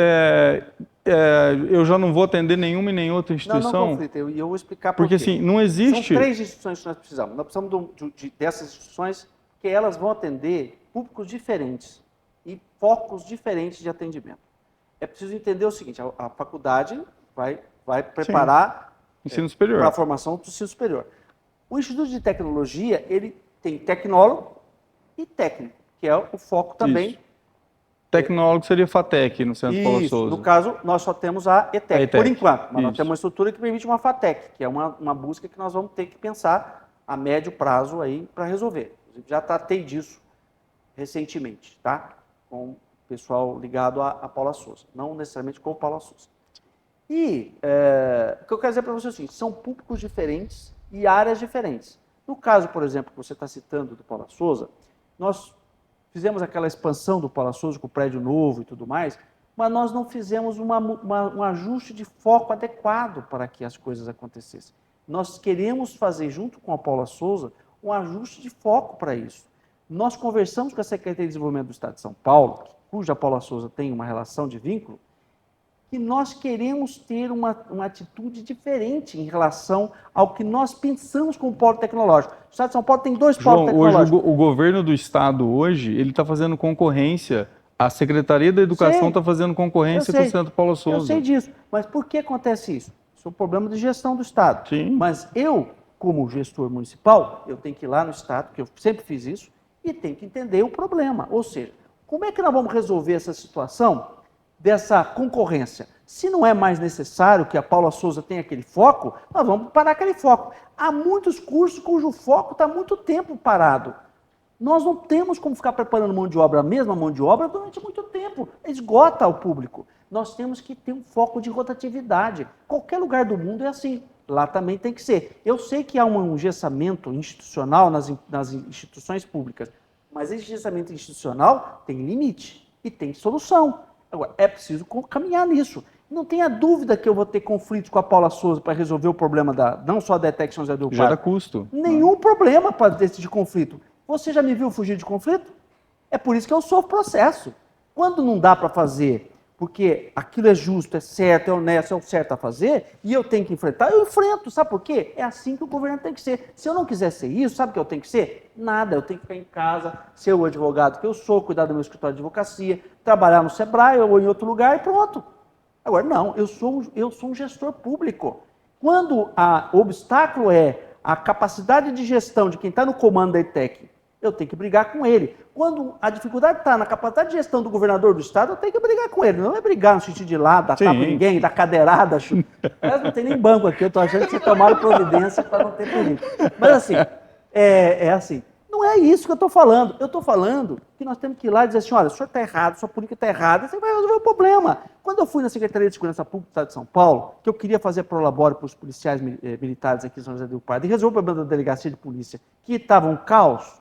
eu já não vou atender nenhuma e nem outra instituição. Não conflita, e eu vou explicar por quê. Porque assim, não existe... São 3 instituições que nós precisamos. Nós precisamos dessas instituições que elas vão atender públicos diferentes e focos diferentes de atendimento. É preciso entender o seguinte, a faculdade vai preparar ensino superior para a formação do ensino superior. O Instituto de Tecnologia, ele tem tecnólogo e técnico, que é o foco também. Isso. Tecnólogo seria FATEC no Centro Paula Souza. No caso, nós só temos a ETEC, por enquanto, mas nós temos uma estrutura que permite uma FATEC, que é uma busca que nós vamos ter que pensar a médio prazo aí para resolver. Já tratei disso recentemente, tá? Com o pessoal ligado a Paula Souza, não necessariamente com o Paula Souza. E o que eu quero dizer para você é o seguinte, são públicos diferentes e áreas diferentes. No caso, por exemplo, que você está citando do Paula Souza, nós fizemos aquela expansão do Paula Souza com o prédio novo e tudo mais, mas nós não fizemos um ajuste de foco adequado para que as coisas acontecessem. Nós queremos fazer, junto com a Paula Souza, um ajuste de foco para isso. Nós conversamos com a Secretaria de Desenvolvimento do Estado de São Paulo, cuja Paula Souza tem uma relação de vínculo, que nós queremos ter uma atitude diferente em relação ao que nós pensamos como polo tecnológico. Estado de São Paulo tem 2 polos João, hoje tecnológicos. o governo do estado hoje, ele está fazendo concorrência, a Secretaria da Educação Sei. está fazendo concorrência com o Centro Paulo Eu Souza. sei disso, mas por que acontece isso? Isso é um problema de gestão do Estado. Sim. Mas eu, como gestor municipal, eu tenho que ir lá no Estado, que eu sempre fiz isso, e tenho que entender o problema. Ou seja, como é que nós vamos resolver essa situação dessa concorrência? Se não é mais necessário que a Paula Souza tenha aquele foco, nós vamos parar aquele foco. Há muitos cursos cujo foco está há muito tempo parado. Nós não temos como ficar preparando mão de obra, a mesma mão de obra, durante muito tempo. Esgota o público. Nós temos que ter um foco de rotatividade. Qualquer lugar do mundo é assim. Lá também tem que ser. Eu sei que há um engessamento institucional nas instituições públicas, mas esse engessamento institucional tem limite e tem solução. Agora, é preciso caminhar nisso. Não tenha dúvida que eu vou ter conflitos com a Paula Souza para resolver o problema não só da ETEC São José do Rio Gera Pardo. custo. Nenhum problema para decidir conflito. Você já me viu fugir de conflito? É por isso que eu sofro processo. Quando não dá para fazer, porque aquilo é justo, é certo, é honesto, é o certo a fazer, e eu tenho que enfrentar, eu enfrento. Sabe por quê? É assim que o governo tem que ser. Se eu não quiser ser isso, sabe o que eu tenho que ser? Nada. Eu tenho que ficar em casa, ser o advogado que eu sou, cuidar do meu escritório de advocacia, trabalhar no Sebrae ou em outro lugar e pronto. Agora, não, eu sou um gestor público. Quando o obstáculo é a capacidade de gestão de quem está no comando da ETEC, eu tenho que brigar com ele. Quando a dificuldade está na capacidade de gestão do governador do estado, eu tenho que brigar com ele. Não é brigar no sentido de lá, dar tapa em ninguém, dar cadeirada. Aliás, não tem nem banco aqui, eu estou achando que vocês tomaram providência para não ter perigo. Mas assim, é assim. Não é isso que eu estou falando. Eu estou falando que nós temos que ir lá e dizer assim, olha, o senhor está errado, sua política está errada, você vai resolver o problema. Quando eu fui na Secretaria de Segurança Pública do Estado de São Paulo, que eu queria fazer prolabore para os policiais militares aqui em São José do Rio Pardo e resolver o problema da delegacia de polícia, que estava um caos,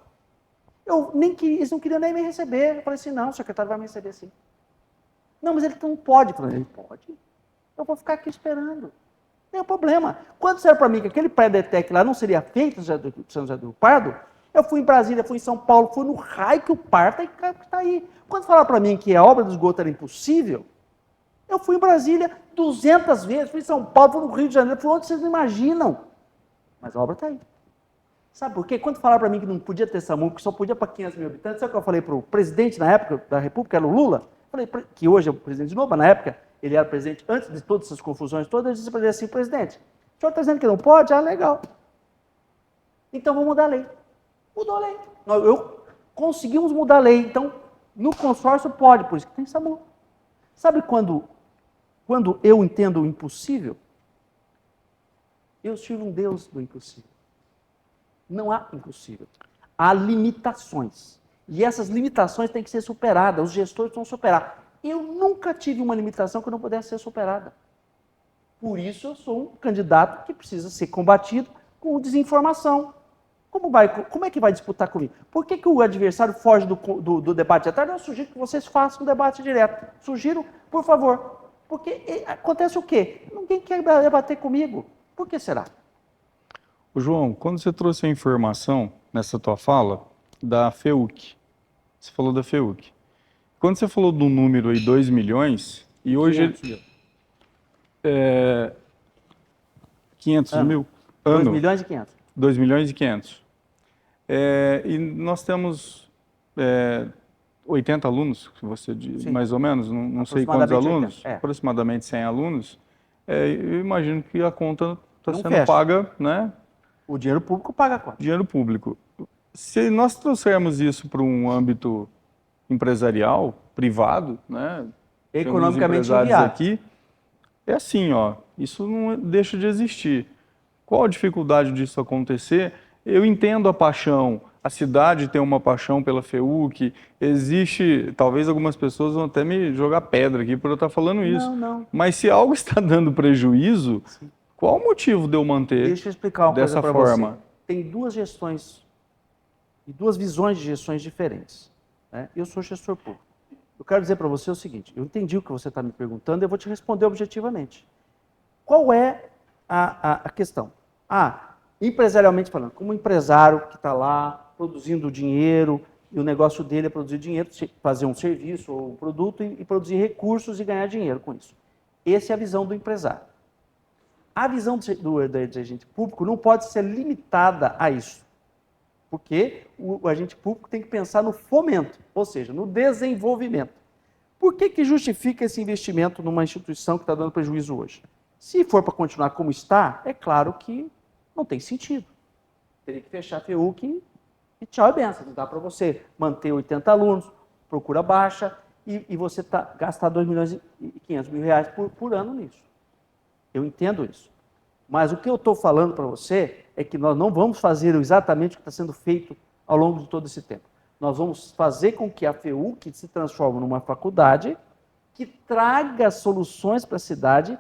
eles não queriam nem me receber. Eu falei assim, não, o secretário vai me receber sim. Não, mas ele não pode. Eu falei, ele pode. Eu vou ficar aqui esperando. Não tem problema. Quando disseram para mim que aquele prédio da ETEC lá não seria feito em São José do Rio Pardo, eu fui em Brasília, fui em São Paulo, fui no raio que o parto está aí. Quando falaram para mim que a obra do esgoto era impossível, eu fui em Brasília 200 vezes, fui em São Paulo, fui no Rio de Janeiro, fui onde vocês não imaginam. Mas a obra está aí. Sabe por quê? Quando falaram para mim que não podia ter SAMU, que só podia para 500 mil habitantes, sabe o que eu falei para o presidente na época da República, era o Lula? Falei, que hoje é o presidente de novo, mas na época ele era presidente, antes de todas essas confusões todas, eu disse para ele assim, presidente, o senhor está dizendo que não pode? Ah, legal. Então vamos mudar a lei. Mudou a lei. Conseguimos mudar a lei. Então, no consórcio pode, por isso que tem SAMU. Sabe quando eu entendo o impossível? Eu sirvo um Deus do impossível. Não há impossível. Há limitações. E essas limitações têm que ser superadas. Os gestores vão superar. Eu nunca tive uma limitação que não pudesse ser superada. Por isso eu sou um candidato que precisa ser combatido com desinformação. Como é que vai disputar comigo? Por que o adversário foge do debate direto? Eu sugiro que vocês façam um debate direto. Sugiro, por favor. Porque acontece o quê? Ninguém quer debater comigo. Por que será? João, quando você trouxe a informação nessa tua fala da FEUC, você falou da FEUC. Quando você falou do número aí, 2 milhões, e hoje... 500 mil? 2 milhões e 500. 2 milhões e 500. E nós temos 80 alunos, que você diz, mais ou menos, não sei quantos alunos, aproximadamente 100 alunos. Eu imagino que a conta está sendo paga, né? O dinheiro público paga a conta. Dinheiro público. Se nós trouxermos isso para um âmbito empresarial, privado, né? Economicamente viável. Aqui, é assim, ó, isso não deixa de existir. Qual a dificuldade disso acontecer? Eu entendo a paixão, a cidade tem uma paixão pela FEUC, existe, talvez algumas pessoas vão até me jogar pedra aqui por eu estar falando isso. Não. Mas se algo está dando prejuízo, qual o motivo de eu manter Deixa eu explicar uma dessa coisa para forma? você. Tem duas gestões e duas visões de gestões diferentes. Né? Eu sou gestor público. Eu quero dizer para você o seguinte, eu entendi o que você está me perguntando e eu vou te responder objetivamente. Qual é a questão? Empresarialmente falando, como empresário que está lá produzindo dinheiro, e o negócio dele é produzir dinheiro, fazer um serviço ou um produto e produzir recursos e ganhar dinheiro com isso. Essa é a visão do empresário. A visão do agente público não pode ser limitada a isso. Porque o agente público tem que pensar no fomento, ou seja, no desenvolvimento. Por que justifica esse investimento numa instituição que está dando prejuízo hoje? Se for para continuar como está, é claro que não tem sentido. Teria que fechar a FEUC e tchau e benção. Não dá para você manter 80 alunos, procura baixa, e você gastar 2 milhões e 500 mil reais por ano nisso. Eu entendo isso. Mas o que eu estou falando para você é que nós não vamos fazer exatamente o que está sendo feito ao longo de todo esse tempo. Nós vamos fazer com que a FEUC se transforme numa faculdade que traga soluções para a cidade,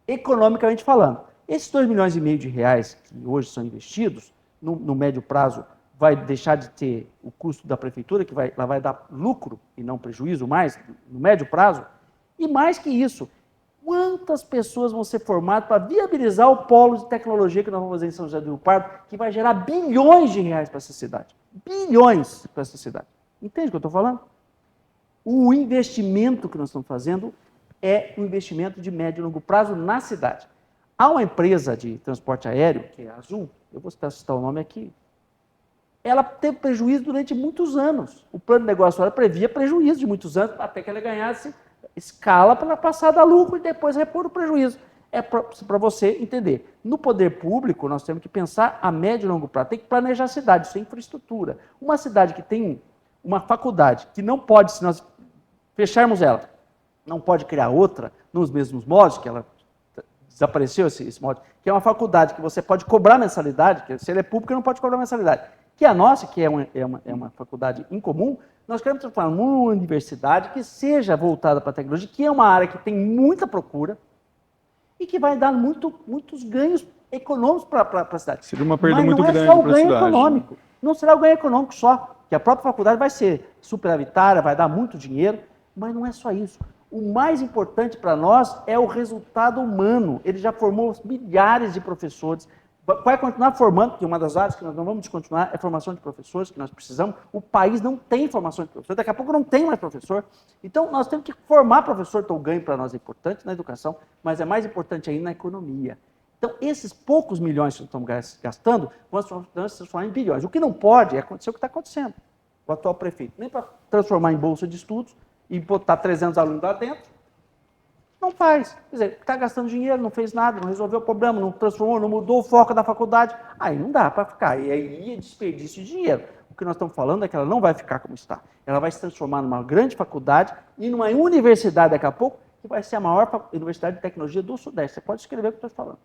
economicamente falando. Esses 2 milhões e meio de reais que hoje são investidos, no médio prazo, vai deixar de ter o custo da prefeitura, que ela vai dar lucro e não prejuízo mais, no médio prazo. E mais que isso, quantas pessoas vão ser formadas para viabilizar o polo de tecnologia que nós vamos fazer em São José do Rio Pardo, que vai gerar bilhões de reais para essa cidade. Bilhões para essa cidade. Entende o que eu estou falando? O investimento que nós estamos fazendo é um investimento de médio e longo prazo na cidade. Há uma empresa de transporte aéreo, que é a Azul, eu vou citar o nome aqui, ela teve prejuízo durante muitos anos. O plano de negócio previa prejuízo de muitos anos, até que ela ganhasse escala para passar a dar lucro e depois repor o prejuízo. É para você entender. No poder público, nós temos que pensar a médio e longo prazo. Tem que planejar a cidade, isso é infraestrutura. Uma cidade que tem uma faculdade, que não pode, se nós fecharmos ela, não pode criar outra nos mesmos moldes, que ela desapareceu esse molde, que é uma faculdade que você pode cobrar mensalidade, que se ela é pública não pode cobrar mensalidade. Que a nossa, que é uma faculdade incomum, nós queremos transformar numa universidade que seja voltada para a tecnologia, que é uma área que tem muita procura e que vai dar muitos ganhos econômicos para a cidade. Seria uma perda muito Mas grande não é só o para a ganho cidade. econômico. Não será o ganho econômico só, que a própria faculdade vai ser superavitária, vai dar muito dinheiro, mas não é só isso. O mais importante para nós é o resultado humano. Ele já formou milhares de professores, vai continuar formando, porque uma das áreas que nós não vamos descontinuar é a formação de professores, que nós precisamos. O país não tem formação de professor, daqui a pouco não tem mais professor. Então, nós temos que formar professor, então o ganho para nós é importante na educação, mas é mais importante ainda na economia. Então, esses poucos milhões que nós estamos gastando, vão se transformar em bilhões. O que não pode é acontecer o que está acontecendo. O atual prefeito, nem para transformar em bolsa de estudos e botar 300 alunos lá dentro, não faz. Quer dizer, está gastando dinheiro, não fez nada, não resolveu o problema, não transformou, não mudou o foco da faculdade. Aí não dá para ficar. E aí é desperdício de dinheiro. O que nós estamos falando é que ela não vai ficar como está. Ela vai se transformar numa grande faculdade e numa universidade daqui a pouco, que vai ser a maior universidade de tecnologia do Sudeste. Você pode escrever o que eu estou falando.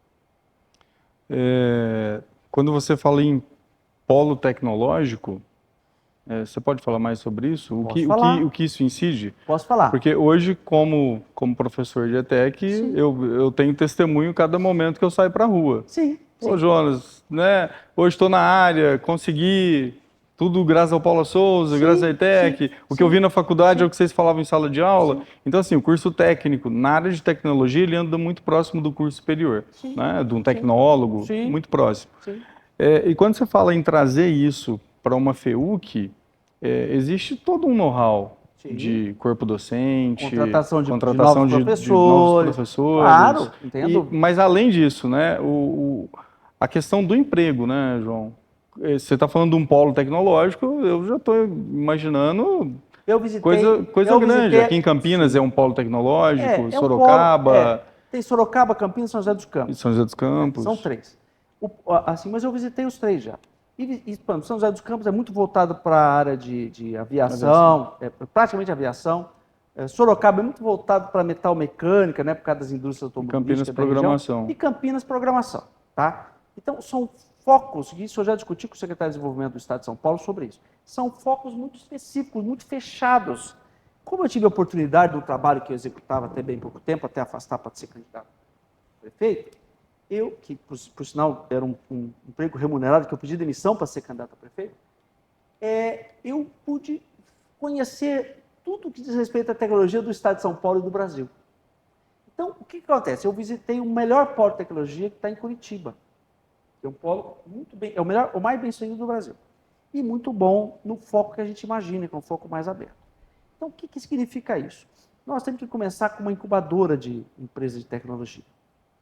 Quando você fala em polo tecnológico, você pode falar mais sobre isso? O que isso incide? Posso falar. Porque hoje, como professor de ETEC, eu tenho testemunho cada momento que eu saio para a rua. Sim. Ô, Jonas, né? Hoje estou na área, consegui tudo graças ao Paula Souza, graças à ETEC. O que eu vi na faculdade é o que vocês falavam em sala de aula. Então, assim, o curso técnico, na área de tecnologia, ele anda muito próximo do curso superior, né? De um tecnólogo, muito próximo. Sim. E quando você fala em trazer isso para uma FEUC, existe todo um know-how de corpo docente, contratação de novos professores. Claro, entendo. Mas além disso, né, a questão do emprego, né, João? Você está falando de um polo tecnológico, eu já estou imaginando coisa grande. Aqui em Campinas é um polo tecnológico, Sorocaba. Tem Sorocaba, Campinas e São José dos Campos. São José dos Campos. São 3. Assim, mas eu visitei os 3 já. São José dos Campos é muito voltado para a área de aviação, praticamente aviação. Sorocaba é muito voltado para metal mecânica, né, por causa das indústrias automobilísticas. Campinas, programação. E Campinas, programação. Tá? Então, são focos, e isso eu já discuti com o secretário de Desenvolvimento do Estado de São Paulo sobre isso. São focos muito específicos, muito fechados. Como eu tive a oportunidade do trabalho que eu executava até bem pouco tempo, até afastar para ser candidato a prefeito, eu, que por sinal era um emprego remunerado, que eu pedi demissão para ser candidato a prefeito, eu pude conhecer tudo que diz respeito à tecnologia do Estado de São Paulo e do Brasil. Então, o que acontece? Eu visitei o melhor polo de tecnologia que está em Curitiba. É um polo muito bem, o mais bem sucedido do Brasil. E muito bom no foco que a gente imagina, que é um foco mais aberto. Então, o que significa isso? Nós temos que começar com uma incubadora de empresas de tecnologia,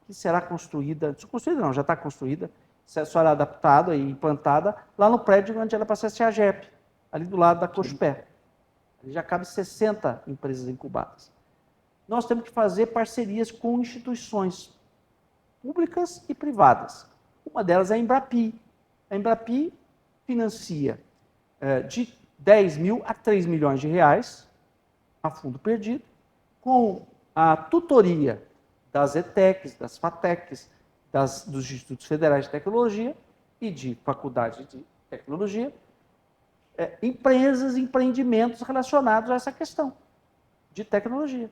que será construída não, já está construída, só era adaptada e implantada lá no prédio onde era para ser a CEAGEP, ali do lado da Cochupé. Ali já cabe 60 empresas incubadas. Nós temos que fazer parcerias com instituições públicas e privadas. Uma delas é a Embrapi. A Embrapi financia de 10 mil a 3 milhões de reais, a fundo perdido, com a tutoria das ETECs, das FATECs, dos Institutos Federais de Tecnologia e de Faculdade de Tecnologia, empresas, empreendimentos relacionados a essa questão de tecnologia,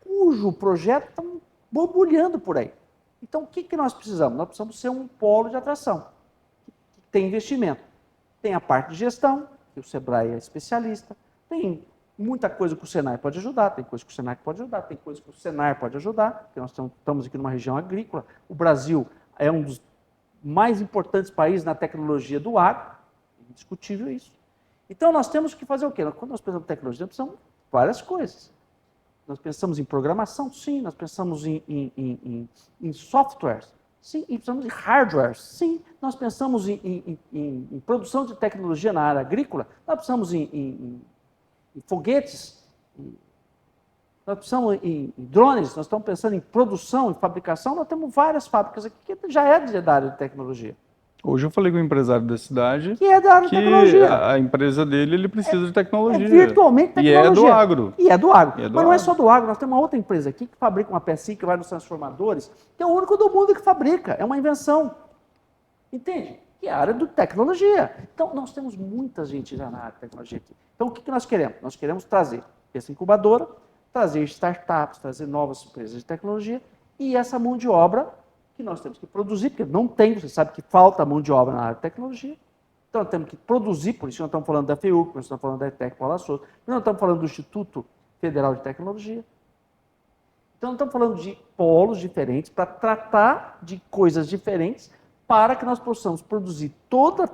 cujo projeto está borbulhando por aí. Então, o que nós precisamos? Nós precisamos ser um polo de atração, que tem investimento. Tem a parte de gestão, que o Sebrae é especialista, tem muita coisa que o Senai pode ajudar, tem coisa que o Senac pode ajudar, tem coisa que o Senar pode ajudar, porque nós estamos aqui numa região agrícola. O Brasil é um dos mais importantes países na tecnologia do agro, é indiscutível isso. Então, nós temos que fazer o quê? Quando nós pensamos em tecnologia, nós precisamos de várias coisas. Nós pensamos em programação, sim. Nós pensamos em softwares, sim. E precisamos de hardware, sim. Nós pensamos em produção de tecnologia na área agrícola, nós precisamos em foguetes, nós precisamos em drones, nós estamos pensando em produção, em fabricação. Nós temos várias fábricas aqui que já é da área de tecnologia. Hoje eu falei com um empresário da cidade que é da área de tecnologia. A empresa dele, ele precisa de tecnologia. É virtualmente tecnologia. E é do agro. E é do agro. É do Mas não é agro. só do agro. Nós temos uma outra empresa aqui que fabrica uma pecinha que vai nos transformadores, que é o único do mundo que fabrica. É uma invenção. Entende? Que é a área de tecnologia. Então, nós temos muita gente já na área de tecnologia aqui. Então, o que nós queremos? Nós queremos trazer essa incubadora, trazer startups, trazer novas empresas de tecnologia e essa mão de obra que nós temos que produzir, porque não tem, você sabe que falta mão de obra na área de tecnologia. Então, nós temos que produzir, por isso nós estamos falando da FEUC, nós estamos falando da ETEC Paula Souza, nós estamos falando do Instituto Federal de Tecnologia. Então, nós estamos falando de polos diferentes para tratar de coisas diferentes para que nós possamos produzir toda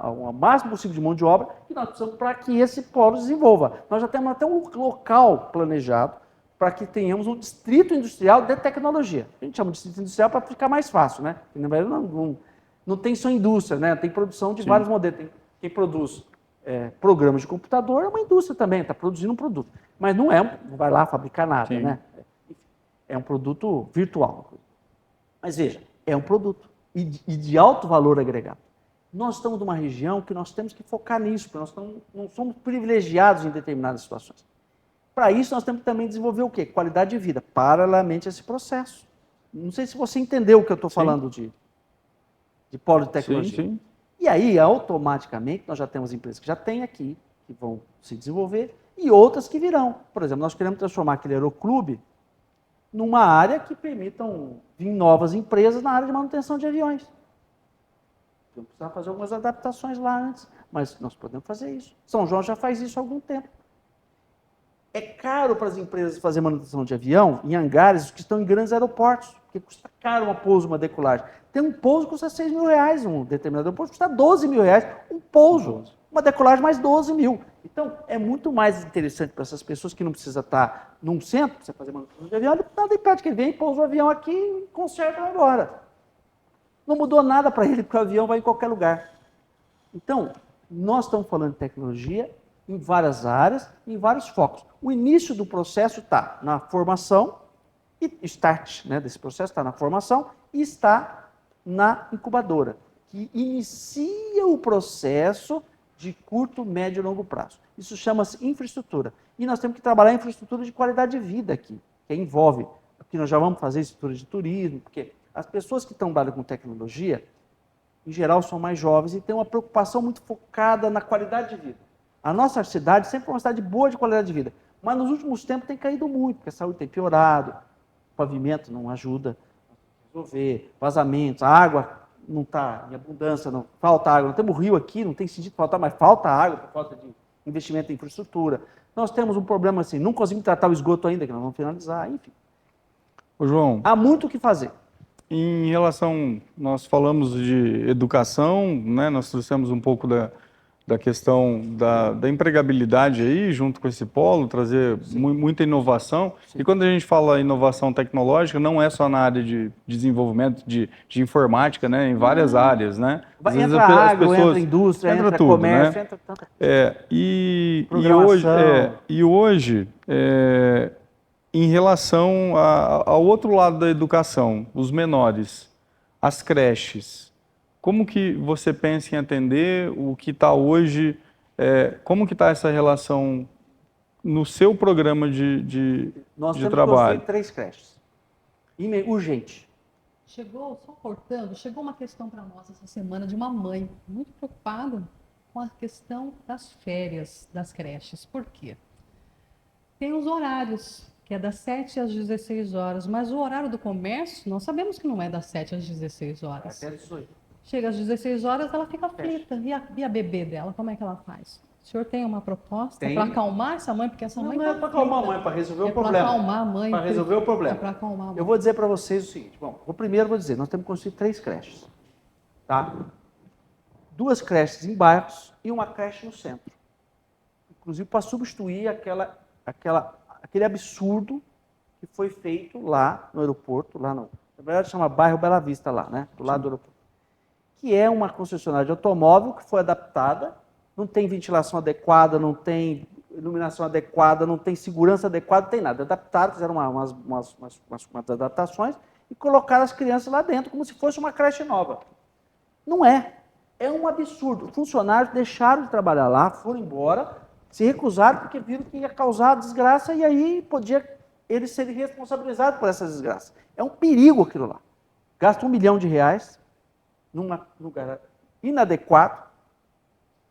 o máximo possível de mão de obra que nós precisamos para que esse polo desenvolva. Nós já temos até um local planejado para que tenhamos um distrito industrial de tecnologia. A gente chama de distrito industrial para ficar mais fácil, né? Porque, na verdade, não tem só indústria, né? Tem produção de vários modelos. Tem quem produz programas de computador, é uma indústria também, está produzindo um produto. Mas não vai lá fabricar nada, Sim. né? É um produto virtual. Mas veja, é um produto e de alto valor agregado. Nós estamos numa região que nós temos que focar nisso, porque nós não somos privilegiados em determinadas situações. Para isso, nós temos que também desenvolver o quê? Qualidade de vida, paralelamente a esse processo. Não sei se você entendeu o que eu estou falando de polo de tecnologia. Sim. E aí, automaticamente, nós já temos empresas que já têm aqui, que vão se desenvolver, e outras que virão. Por exemplo, nós queremos transformar aquele aeroclube numa área que permitam vir novas empresas na área de manutenção de aviões. Vamos precisar fazer algumas adaptações lá antes, mas nós podemos fazer isso. São João já faz isso há algum tempo. É caro para as empresas fazer manutenção de avião em hangares que estão em grandes aeroportos, porque custa caro uma pouso, uma decolagem. Tem um pouso que custa 6 mil reais, um determinado aeroporto custa 12 mil reais, um pouso, uma decolagem mais 12 mil. Então, é muito mais interessante para essas pessoas que não precisa estar num centro, precisa fazer manutenção de avião, nada impede que ele venha, pousa o avião aqui, conserta e vai embora. Não mudou nada para ele, porque o avião vai em qualquer lugar. Então, nós estamos falando de tecnologia em várias áreas, em vários focos. O início do processo está na formação, e start desse processo está na formação e está na incubadora, que inicia o processo de curto, médio e longo prazo. Isso chama-se infraestrutura. E nós temos que trabalhar a infraestrutura de qualidade de vida aqui, que envolve, porque nós já vamos fazer estrutura de turismo, porque as pessoas que estão trabalhando com tecnologia, em geral, são mais jovens e têm uma preocupação muito focada na qualidade de vida. A nossa cidade sempre foi uma cidade boa de qualidade de vida, mas nos últimos tempos tem caído muito, porque a saúde tem piorado, o pavimento não ajuda a resolver, vazamentos, a água não está em abundância, não falta água. Nós temos rio aqui, não tem sentido faltar, mas falta água por falta de investimento em infraestrutura. Nós temos um problema assim, não conseguimos tratar o esgoto ainda, que nós vamos finalizar, enfim. Ô, João, Há muito o que fazer. em relação, nós falamos de educação, né? Nós trouxemos um pouco da questão da empregabilidade aí, junto com esse polo, trazer muita inovação. E quando a gente fala inovação tecnológica, não é só na área de desenvolvimento de informática, né? Em várias áreas, né? Às vezes Entra agro, entra indústria, entra entra tudo, comércio, né? entra tanta Programação. E hoje, em relação ao outro lado da educação, os menores, as creches, como que você pensa em atender o que está hoje, como que está essa relação no seu programa de Nós temos que trabalho? construir 3 creches. Urgente. Só cortando, chegou uma questão para nós essa semana de uma mãe muito preocupada com a questão das férias das creches. Por quê? Tem os horários, que é das 7 às 16 horas, mas o horário do comércio, nós sabemos que não é das 7 às 16 horas. Até 18. Chega às 16 horas, ela fica aflita. E a bebê dela, como é que ela faz? O senhor tem uma proposta para acalmar essa mãe? Porque essa mãe não é para acalmar a mãe, é para resolver o problema. Para acalmar a mãe. Para resolver o problema. É para acalmar a mãe. Eu vou dizer para vocês o seguinte. Bom, primeiro vou dizer, nós temos que construir 3 creches. Tá? 2 creches em bairros e uma creche no centro. Inclusive para substituir aquele absurdo que foi feito lá no aeroporto, na verdade chama bairro Bela Vista lá, né? Do lado do aeroporto. Que é uma concessionária de automóvel que foi adaptada, não tem ventilação adequada, não tem iluminação adequada, não tem segurança adequada, não tem nada. Adaptaram, fizeram umas adaptações e colocaram as crianças lá dentro como se fosse uma creche nova. Não é. É um absurdo. Funcionários deixaram de trabalhar lá, foram embora, se recusaram porque viram que ia causar desgraça e aí podia eles serem responsabilizados por essas desgraças. É um perigo aquilo lá. Gasta R$1 milhão num lugar inadequado,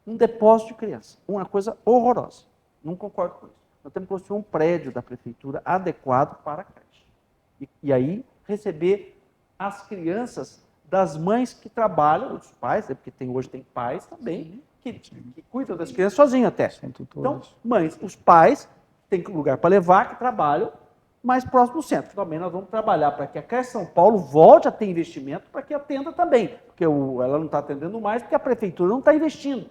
um depósito de criança. Uma coisa horrorosa. Não concordo com isso. Nós temos que construir um prédio da prefeitura adequado para a creche. E aí receber as crianças das mães que trabalham, dos pais, porque hoje tem pais também, que cuidam das crianças sozinhos até. Então, mães, os pais têm um lugar para levar, que trabalham mais próximo do centro. Também nós vamos trabalhar para que a creche São Paulo volte a ter investimento para que atenda também. Porque ela não está atendendo mais porque a prefeitura não está investindo.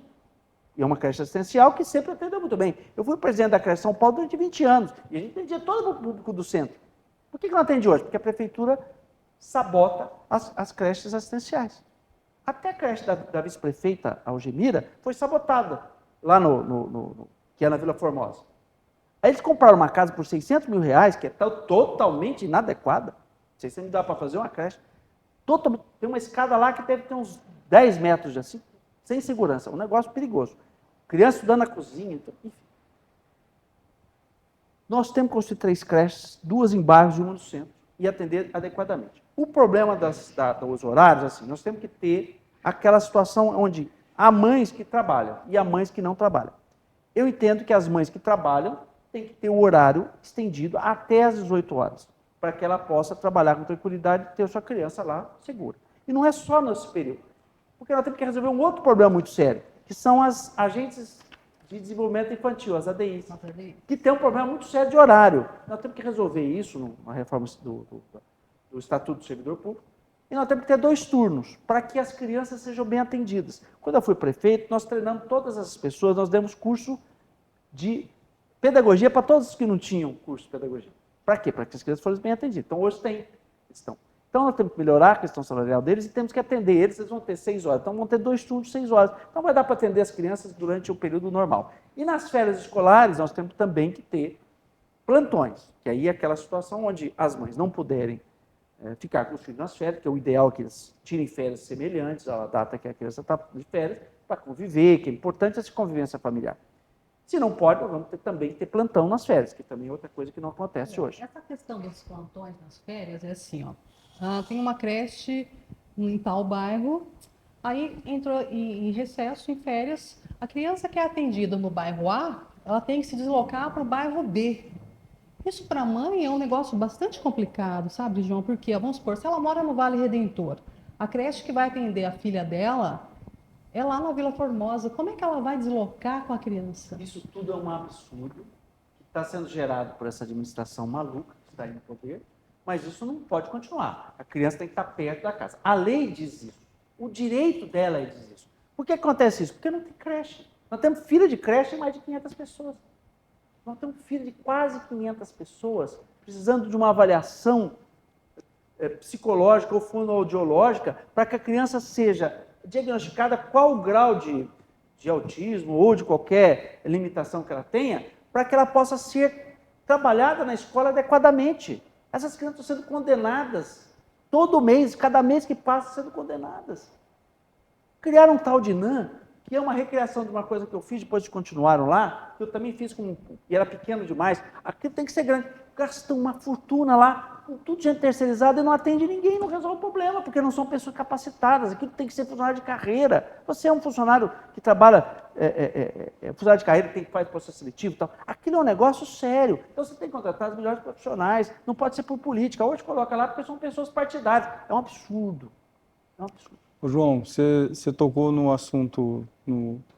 E é uma creche assistencial que sempre atendeu muito bem. Eu fui presidente da creche São Paulo durante 20 anos e a gente atendia todo o público do centro. Por que não atende hoje? Porque a prefeitura sabota as creches assistenciais. Até a creche da vice-prefeita Algemira foi sabotada, lá que é na Vila Formosa. Aí eles compraram uma casa por R$600 mil, que é totalmente inadequada. 600 mil dá para fazer uma creche. Tem uma escada lá que deve ter uns 10 metros assim, sem segurança. Um negócio perigoso. Criança estudando na cozinha. Então, enfim. Nós temos que construir 3 creches, 2 em bairros e uma no centro, e atender adequadamente. O problema dos horários, assim, nós temos que ter aquela situação onde há mães que trabalham e há mães que não trabalham. Eu entendo que as mães que trabalham têm que ter o horário estendido até às 18 horas, para que ela possa trabalhar com tranquilidade e ter sua criança lá segura. E não é só nesse período, porque nós temos que resolver um outro problema muito sério, que são as agentes de desenvolvimento infantil, as ADIs, que tem um problema muito sério de horário. Nós temos que resolver isso na reforma do Estatuto do Servidor Público, e nós temos que ter 2 turnos, para que as crianças sejam bem atendidas. Quando eu fui prefeito, nós treinamos todas as pessoas, nós demos curso de pedagogia para todos os que não tinham curso de pedagogia. Para quê? Para que as crianças fossem bem atendidas. Então, hoje estão. Então, nós temos que melhorar a questão salarial deles e temos que atender eles. Eles vão ter 6 horas. Então, vão ter 2 turnos de 6 horas. Então, vai dar para atender as crianças durante o período normal. E nas férias escolares, nós temos também que ter plantões, que aí é aquela situação onde as mães não puderem ficar com os filhos nas férias, que é o ideal que eles tirem férias semelhantes à data que a criança está de férias, para conviver, que é importante essa convivência familiar. Se não pode, nós vamos também ter plantão nas férias, que também é outra coisa que não acontece hoje. Essa questão dos plantões nas férias é assim, ó. Tem uma creche em tal bairro, aí entrou em recesso, em férias, a criança que é atendida no bairro A, ela tem que se deslocar para o bairro B. Isso para a mãe é um negócio bastante complicado, sabe, João? Porque, vamos supor, se ela mora no Vale Redentor, a creche que vai atender a filha dela é lá na Vila Formosa. Como é que ela vai deslocar com a criança? Isso tudo é um absurdo que está sendo gerado por essa administração maluca que está aí no poder, mas isso não pode continuar. A criança tem que estar perto da casa. A lei diz isso. O direito dela diz isso. Por que acontece isso? Porque não tem creche. Nós temos fila de creche de mais de 500 pessoas. Nós temos fila de quase 500 pessoas precisando de uma avaliação psicológica ou fonoaudiológica para que a criança seja diagnosticada qual o grau de autismo ou de qualquer limitação que ela tenha, para que ela possa ser trabalhada na escola adequadamente. Essas crianças estão sendo condenadas todo mês, cada mês que passa sendo condenadas. Criaram um tal de NAN, que é uma recriação de uma coisa que eu fiz, depois de continuaram lá, que eu também fiz e era pequeno demais. Aquilo tem que ser grande. Gastam uma fortuna lá, com tudo gente terceirizada e não atende ninguém, não resolve o problema, porque não são pessoas capacitadas. Aquilo tem que ser funcionário de carreira. Você é um funcionário que trabalha, funcionário de carreira, que faz processo seletivo e tal. Aquilo é um negócio sério. Então você tem que contratar os melhores profissionais. Não pode ser por política. Hoje coloca lá porque são pessoas partidárias. É um absurdo. É um absurdo. Ô, João, você tocou no assunto,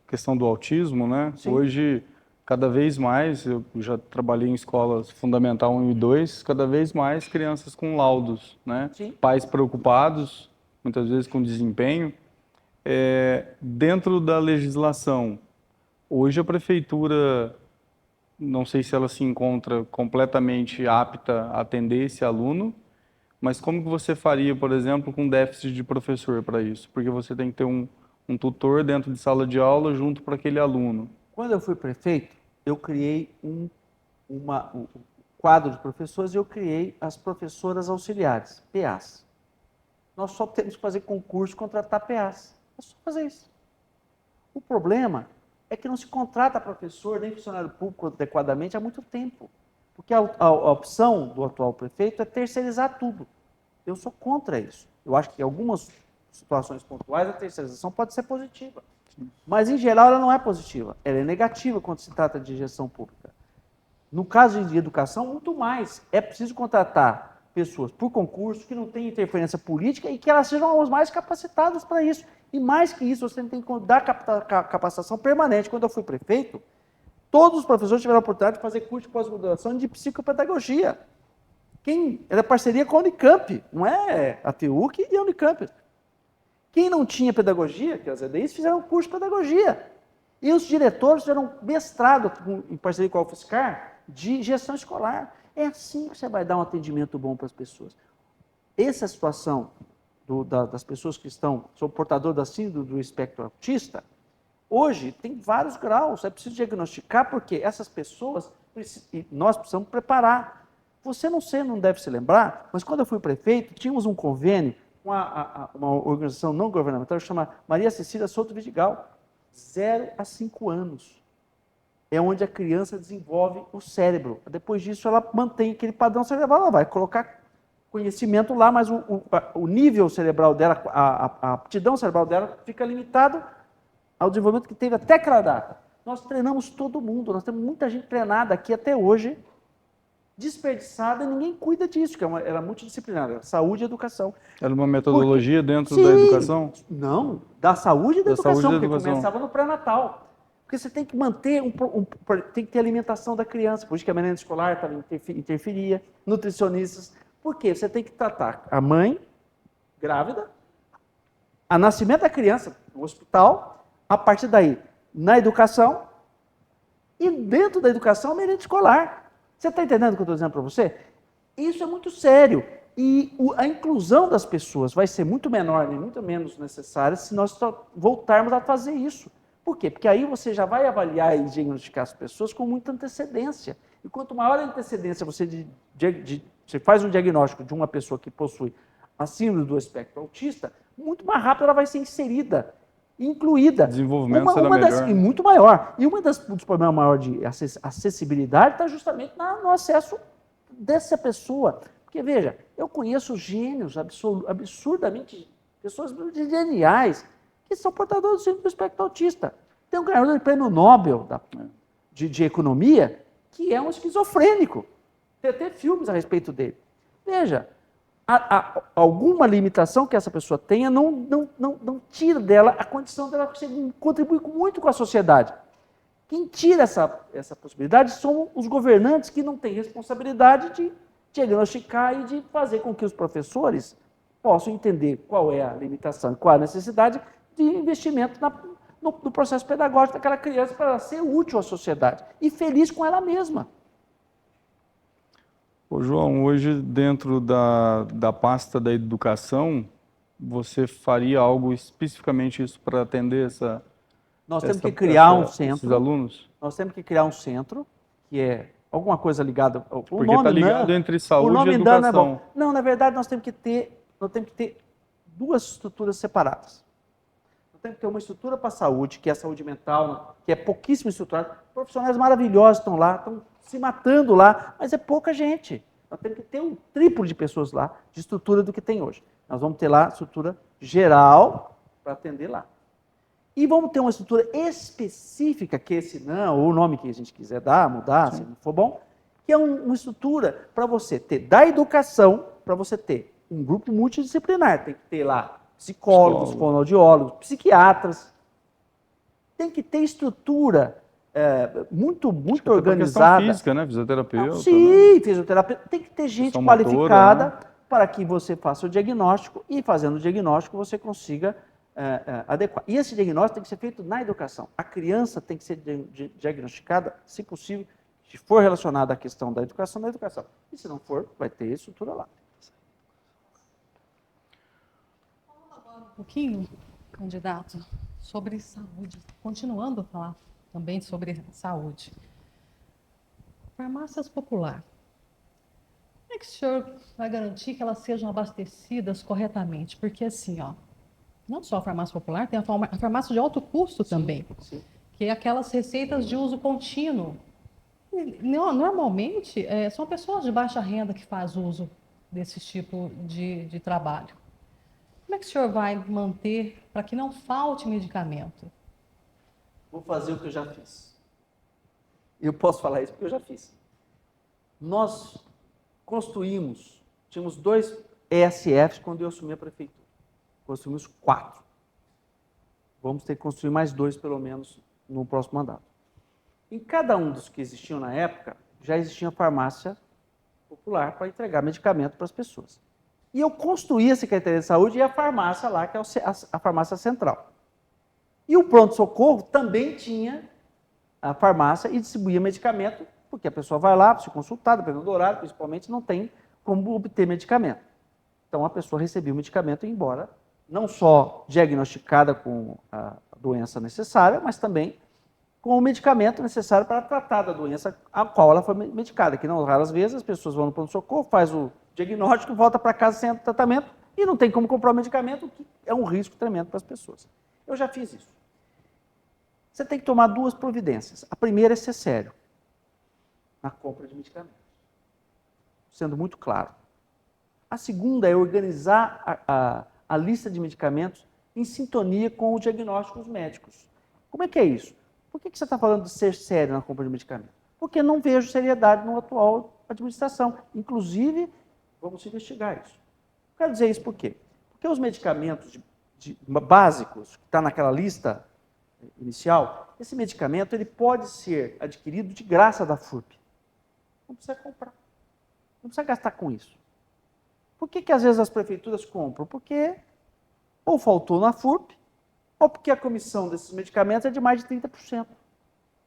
questão do autismo, né? Sim. Hoje, cada vez mais, eu já trabalhei em escolas fundamental 1 e 2, cada vez mais crianças com laudos, né? Sim. Pais preocupados, muitas vezes com desempenho. Dentro da legislação, hoje a prefeitura, não sei se ela se encontra completamente apta a atender esse aluno, mas como que você faria, por exemplo, com déficit de professor para isso? Porque você tem que ter um tutor dentro de sala de aula junto para aquele aluno. Quando eu fui prefeito, eu criei um quadro de professores e eu criei as professoras auxiliares, PAs. Nós só temos que fazer concurso e contratar PAs. É só fazer isso. O problema é que não se contrata professor nem funcionário público adequadamente há muito tempo. Porque a opção do atual prefeito é terceirizar tudo. Eu sou contra isso. Eu acho que em algumas situações pontuais a terceirização pode ser positiva. Mas, em geral, ela não é positiva. Ela é negativa quando se trata de gestão pública. No caso de educação, muito mais. É preciso contratar pessoas por concurso que não tenham interferência política e que elas sejam as mais capacitadas para isso. E mais que isso, você tem que dar capacitação permanente. Quando eu fui prefeito, todos os professores tiveram a oportunidade de fazer curso de pós-graduação de psicopedagogia. Era parceria com a Unicamp, não é a TUC e a Unicamp. Quem não tinha pedagogia, que as EDIs, fizeram curso de pedagogia. E os diretores fizeram mestrado, em parceria com a UFSCar, de gestão escolar. É assim que você vai dar um atendimento bom para as pessoas. Essa situação das pessoas que são portadores da síndrome do espectro autista, hoje tem vários graus. É preciso diagnosticar, porque essas pessoas, nós precisamos preparar. Você não deve se lembrar, mas quando eu fui prefeito, tínhamos um convênio com uma organização não governamental chamada Maria Cecília Souto Vidigal, 0 a 5 anos. É onde a criança desenvolve o cérebro. Depois disso, ela mantém aquele padrão cerebral, ela vai colocar conhecimento lá, mas o nível cerebral dela, a aptidão cerebral dela fica limitado ao desenvolvimento que teve até aquela data. Nós treinamos todo mundo, nós temos muita gente treinada aqui até hoje, desperdiçada, e ninguém cuida disso, que era multidisciplinar, era saúde e educação. Era uma metodologia dentro Sim, da educação? Não, da saúde e da educação, saúde e da porque educação. começava no pré-natal. Porque você tem que manter, tem que ter alimentação da criança, por isso que a merenda escolar interferia, nutricionistas. Por quê? Você tem que tratar a mãe grávida, a nascimento da criança no hospital, a partir daí na educação e dentro da educação a merenda escolar. Você está entendendo o que eu estou dizendo para você? Isso é muito sério. E a inclusão das pessoas vai ser muito menor, nem muito menos necessária, se nós só voltarmos a fazer isso. Por quê? Porque aí você já vai avaliar e diagnosticar as pessoas com muita antecedência. E quanto maior a antecedência você faz um diagnóstico de uma pessoa que possui a síndrome do espectro autista, muito mais rápido ela vai ser inserida, incluída. O desenvolvimento será melhor. E muito maior. E dos problemas maiores de acessibilidade está justamente no acesso dessa pessoa. Porque, veja, eu conheço gênios absurdamente, pessoas geniais, que são portadores do síndrome do espectro autista. Tem um ganhador de prêmio Nobel de economia que é um esquizofrênico. Tem até filmes a respeito dele. Veja, alguma limitação que essa pessoa tenha não tira dela a condição dela contribuir muito com a sociedade. Quem tira essa possibilidade são os governantes que não têm responsabilidade de diagnosticar e de fazer com que os professores possam entender qual é a limitação e qual é a necessidade de investimento no processo pedagógico daquela criança para ela ser útil à sociedade e feliz com ela mesma. Ô, João, hoje dentro da pasta da educação, você faria algo especificamente isso para atender Nós temos que criar um esses centro. alunos? Nós temos que criar um centro que é alguma coisa ligada ao Porque está ligado entre saúde e educação. Não é bom. Não, na verdade, nós temos que ter duas estruturas separadas. Nós temos que ter uma estrutura para a saúde, que é a saúde mental, que é pouquíssimo estruturada. Profissionais maravilhosos estão lá, estão se matando lá, mas é pouca gente. Nós temos que ter um triplo de pessoas lá, de estrutura do que tem hoje. Nós vamos ter lá estrutura geral para atender lá. E vamos ter uma estrutura específica, que esse não, ou o nome que a gente quiser dar, mudar, se não for bom, que é uma estrutura para você ter, da educação, para você ter um grupo multidisciplinar. Tem que ter lá psicólogos, fonoaudiólogos, psiquiatras. Tem que ter estrutura muito organizada. Questão física, né? Fisioterapeuta. Sim, né? fisioterapeuta. Tem que ter gente Questão qualificada motora, né? para que você faça o diagnóstico e, fazendo o diagnóstico, você consiga adequar. E esse diagnóstico tem que ser feito na educação. A criança tem que ser diagnosticada, se possível, se for relacionada à questão da educação, na educação. E se não for, vai ter estrutura lá. Um pouquinho, candidato, sobre saúde. Continuando a falar também sobre saúde. Farmácias populares. Como é que o senhor vai garantir que elas sejam abastecidas corretamente? Porque assim, não só a farmácia popular, tem a farmácia de alto custo também, Sim. que é aquelas receitas de uso contínuo. Normalmente, são pessoas de baixa renda que fazem uso desse tipo de trabalho. Como é que o senhor vai manter para que não falte medicamento? Vou fazer o que eu já fiz. Eu posso falar isso porque eu já fiz. Nós tínhamos 2 ESFs quando eu assumi a prefeitura. Construímos 4. Vamos ter que construir mais 2, pelo menos, no próximo mandato. Em cada um dos que existiam na época, já existia farmácia popular para entregar medicamento para as pessoas. E eu construí a Secretaria de Saúde e a farmácia lá, que é a farmácia central. E o pronto-socorro também tinha a farmácia e distribuía medicamento, porque a pessoa vai lá, se consultar, dependendo do horário, principalmente, não tem como obter medicamento. Então, a pessoa recebia o medicamento e ia embora, não só diagnosticada com a doença necessária, mas também com o medicamento necessário para tratar da doença a qual ela foi medicada. Que não raras vezes as pessoas vão no pronto-socorro, faz o diagnóstico, volta para casa sem tratamento e não tem como comprar o medicamento, o que é um risco tremendo para as pessoas. Eu já fiz isso. Você tem que tomar 2 providências. A primeira é ser sério na compra de medicamentos, sendo muito claro. A segunda é organizar a lista de medicamentos em sintonia com os diagnósticos médicos. Como é que é isso? Por que você está falando de ser sério na compra de medicamentos? Porque não vejo seriedade na atual administração. Inclusive, vamos investigar isso. Quero dizer isso por quê? Porque os medicamentos básicos, que está naquela lista inicial, esse medicamento ele pode ser adquirido de graça da FURP. Não precisa comprar. Não precisa gastar com isso. Por que às vezes as prefeituras compram? Porque ou faltou na FURP, ou porque a comissão desses medicamentos é de mais de 30%.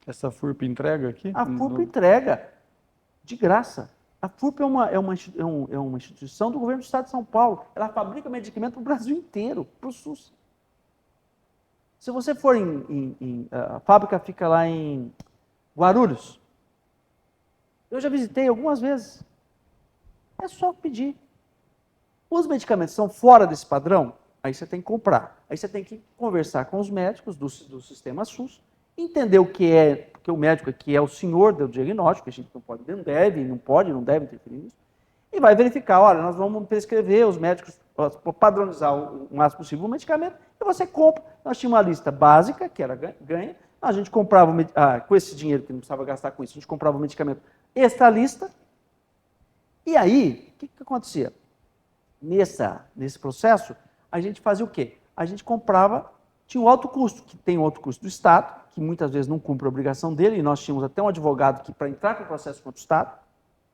Essa FURP entrega aqui? A FURP entrega de graça. A FURP é uma instituição do governo do Estado de São Paulo. Ela fabrica medicamento para o Brasil inteiro, para o SUS. Se você for a fábrica fica lá em Guarulhos. Eu já visitei algumas vezes. É só pedir. Os medicamentos são fora desse padrão, aí você tem que comprar. Aí você tem que conversar com os médicos do sistema SUS, entender o que é, porque o médico aqui é o senhor do diagnóstico, a gente não deve interferir nisso, e vai verificar, olha, nós vamos prescrever, os médicos padronizar o máximo possível o medicamento, e você compra. Nós tínhamos uma lista básica, que era ganha, a gente comprava, com esse dinheiro que não precisava gastar com isso, a gente comprava o medicamento extra lista, e aí, o que acontecia? Nesse processo, a gente fazia o quê? A gente comprava, tinha um alto custo, que tem o alto custo do Estado, que muitas vezes não cumpre a obrigação dele, e nós tínhamos até um advogado que, para entrar com o processo contra o Estado,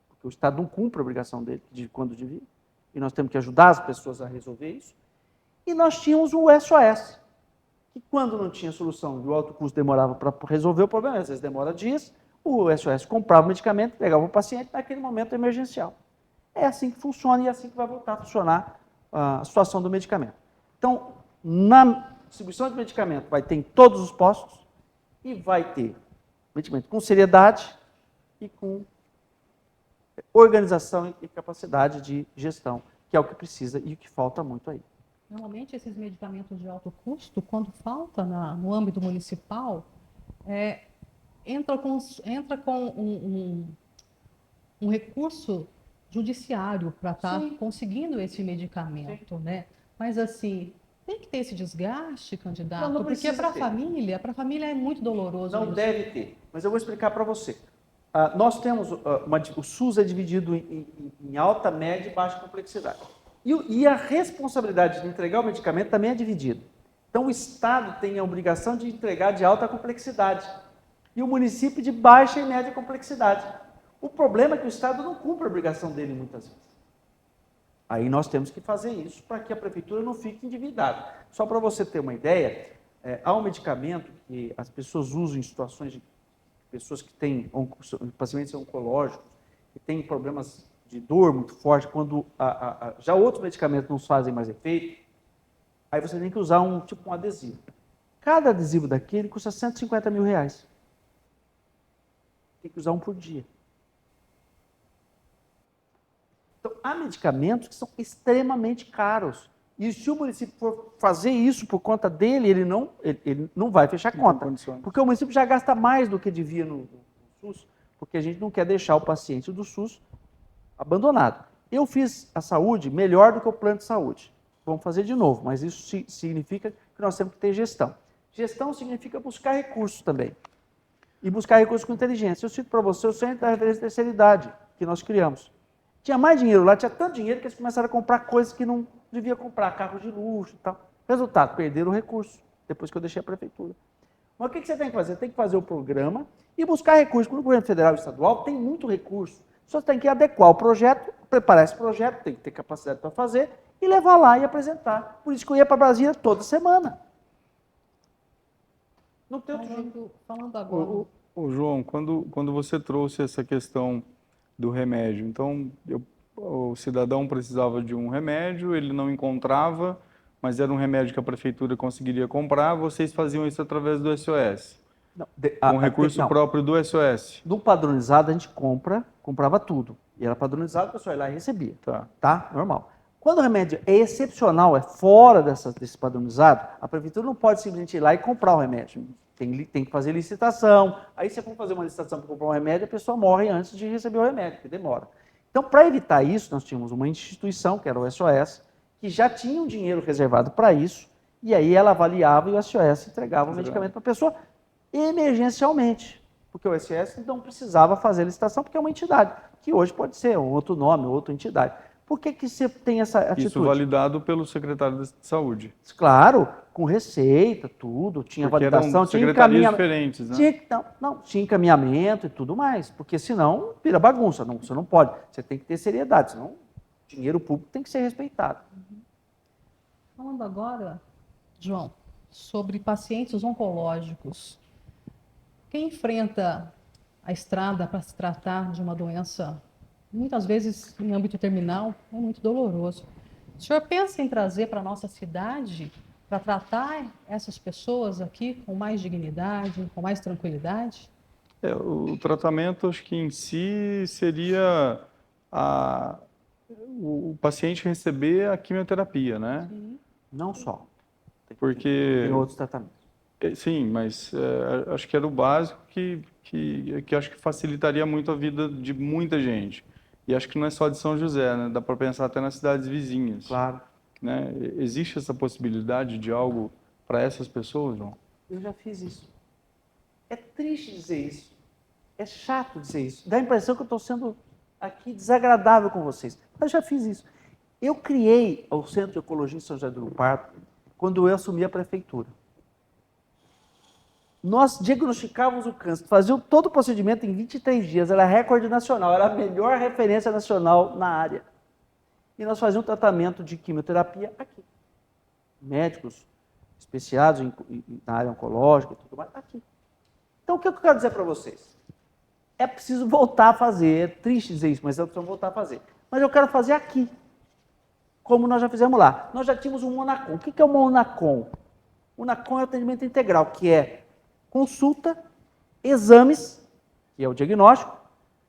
porque o Estado não cumpre a obrigação dele, quando devia, e nós temos que ajudar as pessoas a resolver isso, e nós tínhamos o SOS, que quando não tinha solução e o alto custo demorava para resolver o problema, às vezes demora dias, o SOS comprava o medicamento, pegava o paciente naquele momento emergencial. É assim que funciona e é assim que vai voltar a funcionar a situação do medicamento. Então, na distribuição de medicamento vai ter em todos os postos e vai ter medicamento com seriedade e com organização e capacidade de gestão, que é o que precisa e o que falta muito aí. Normalmente, esses medicamentos de alto custo, quando falta no âmbito municipal, entra com um recurso judiciário para estar conseguindo esse medicamento, né? Mas assim, tem que ter esse desgaste, candidato, Não porque para precisa a família é muito doloroso Não isso. deve ter, mas eu vou explicar para você. Nós temos, o SUS é dividido em alta, média e baixa complexidade. E a responsabilidade de entregar o medicamento também é dividida. Então, o Estado tem a obrigação de entregar de alta complexidade e o município de baixa e média complexidade. O problema é que o Estado não cumpre a obrigação dele muitas vezes. Aí nós temos que fazer isso para que a prefeitura não fique endividada. Só para você ter uma ideia, há um medicamento que as pessoas usam em situações de pessoas que têm pacientes oncológicos, que têm problemas de dor muito forte, quando já outros medicamentos não fazem mais efeito, aí você tem que usar um adesivo. Cada adesivo daquele custa R$150 mil. Tem que usar um por dia. Então, há medicamentos que são extremamente caros. E se o município for fazer isso por conta dele, ele não vai fechar conta. Porque o município já gasta mais do que devia no SUS, porque a gente não quer deixar o paciente do SUS abandonado. Eu fiz a saúde melhor do que o plano de saúde. Vamos fazer de novo, mas isso significa que nós temos que ter gestão. Gestão significa buscar recursos também. E buscar recursos com inteligência. Eu cito para você o Centro da Referência de Terceira Idade, que nós criamos. Tinha mais dinheiro lá, tinha tanto dinheiro que eles começaram a comprar coisas que não devia comprar, carros de luxo e tal. Resultado, perderam o recurso, depois que eu deixei a prefeitura. Mas o que você tem que fazer? Tem que fazer o programa e buscar recursos. Quando o governo federal e estadual tem muito recurso, só tem que adequar o projeto, preparar esse projeto, tem que ter capacidade para fazer e levar lá e apresentar. Por isso que eu ia para Brasília toda semana. Não tem outro jeito. Falando agora. Ô, João, quando você trouxe essa questão do remédio, então o cidadão precisava de um remédio, ele não encontrava, mas era um remédio que a prefeitura conseguiria comprar, vocês faziam isso através do SOS? Não, com recurso próprio do SOS? No padronizado a gente comprava tudo. E era padronizado, o pessoal ia lá e recebia. Tá? Normal. Quando o remédio é excepcional, é fora desse padronizado, a prefeitura não pode simplesmente ir lá e comprar o remédio. Tem que fazer licitação. Aí, se for fazer uma licitação para comprar um remédio, a pessoa morre antes de receber o remédio, que demora. Então, para evitar isso, nós tínhamos uma instituição, que era o SOS, que já tinha um dinheiro reservado para isso, e aí ela avaliava e o SOS entregava o medicamento para a pessoa emergencialmente. Porque o SOS não precisava fazer licitação, porque é uma entidade, que hoje pode ser um outro nome, outra entidade. Por que você tem essa atitude? Isso validado pelo secretário de saúde. Claro, com receita, tudo, tinha porque validação, eram tinha encaminhamento. diferentes, né? Tinha encaminhamento e tudo mais, porque senão vira bagunça, você não pode, você tem que ter seriedade, senão o dinheiro público tem que ser respeitado. Falando agora, João, sobre pacientes oncológicos, quem enfrenta a estrada para se tratar de uma doença, muitas vezes em âmbito terminal, é muito doloroso. O senhor pensa em trazer para a nossa cidade para tratar essas pessoas aqui com mais dignidade, com mais tranquilidade? O tratamento, acho que em si seria o paciente receber a quimioterapia, né? Sim. Não só. Porque tem outros tratamentos. Sim, mas acho que era o básico que acho que facilitaria muito a vida de muita gente. E acho que não é só de São José, né? Dá para pensar até nas cidades vizinhas. Claro. Né? Existe essa possibilidade de algo para essas pessoas, João? Eu já fiz isso. É triste dizer isso. É chato dizer isso. Dá a impressão que eu estou sendo aqui desagradável com vocês. Mas eu já fiz isso. Eu criei o Centro de Oncologia em São José do Rio Pardo quando eu assumi a prefeitura. Nós diagnosticávamos o câncer, fazíamos todo o procedimento em 23 dias, era recorde nacional, era a melhor referência nacional na área. E nós fazíamos um tratamento de quimioterapia aqui. Médicos especializados na área oncológica e tudo mais, aqui. Então, o que eu quero dizer para vocês? É preciso voltar a fazer, é triste dizer isso, mas é preciso voltar a fazer. Mas eu quero fazer aqui, como nós já fizemos lá. Nós já tínhamos um Monacom. O que é o Monacom? O Monacom é o atendimento integral, que é consulta, exames, que é o diagnóstico,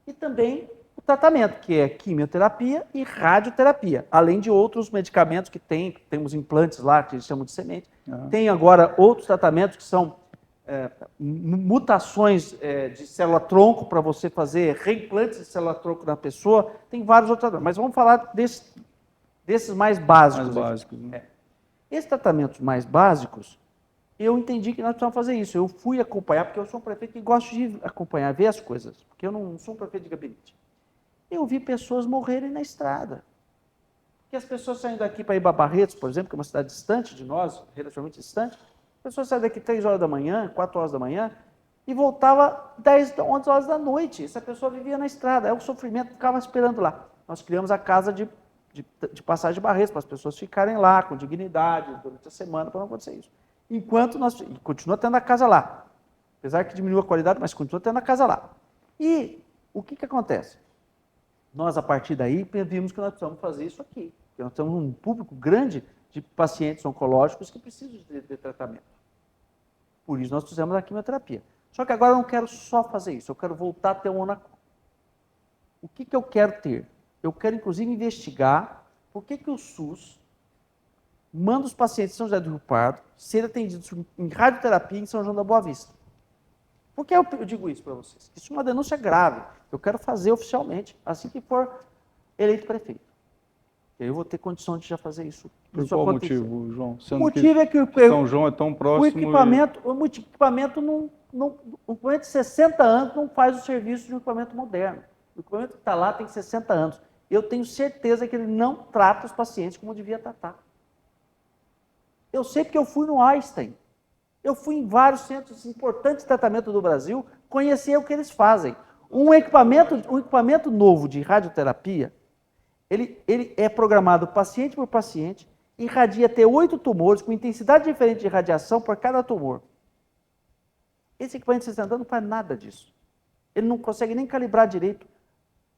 e também o tratamento, que é quimioterapia e radioterapia, além de outros medicamentos que temos implantes lá, que eles chamam de semente. Tem agora outros tratamentos que são mutações de célula-tronco para você fazer reimplantes de célula-tronco na pessoa, tem vários outros tratamentos, mas vamos falar desses mais básicos. Mais básicos, né? Esses tratamentos mais básicos, eu entendi que nós precisamos fazer isso. Eu fui acompanhar, porque eu sou um prefeito que gosta de acompanhar, ver as coisas, porque eu não sou um prefeito de gabinete. Eu vi pessoas morrerem na estrada. Porque as pessoas saem daqui para ir para Barretos, por exemplo, que é uma cidade distante de nós, relativamente distante, as pessoas saem daqui 3 horas da manhã, 4 horas da manhã, e voltava 10, 11 horas da noite. Essa pessoa vivia na estrada, o sofrimento ficava esperando lá. Nós criamos a casa de passagem de Barretos, para as pessoas ficarem lá com dignidade durante a semana, para não acontecer isso. Enquanto nós... E continua tendo a casa lá. Apesar que diminuiu a qualidade, mas continua tendo a casa lá. E o que acontece? Nós, a partir daí, vimos que nós precisamos fazer isso aqui. Porque nós temos um público grande de pacientes oncológicos que precisam de tratamento. Por isso nós fizemos a quimioterapia. Só que agora eu não quero só fazer isso, eu quero voltar a ter um Monacom. O que eu quero ter? Eu quero, inclusive, investigar por que o SUS manda os pacientes de São José do Rio Pardo serem atendidos em radioterapia em São João da Boa Vista. Por que eu digo isso para vocês? Isso é uma denúncia grave. Eu quero fazer oficialmente, assim que for eleito prefeito. Eu vou ter condição de já fazer isso. Por qual motivo, João? O motivo é que São João é tão próximo. O equipamento de 60 anos não faz o serviço de um equipamento moderno. O equipamento que está lá tem 60 anos. Eu tenho certeza que ele não trata os pacientes como devia tratar. Eu sei porque eu fui no Einstein. Eu fui em vários centros importantes de tratamento do Brasil, conhecer o que eles fazem. Um equipamento novo de radioterapia, ele é programado paciente por paciente, irradia até 8 tumores, com intensidade diferente de radiação por cada tumor. Esse equipamento que você está andando não faz nada disso. Ele não consegue nem calibrar direito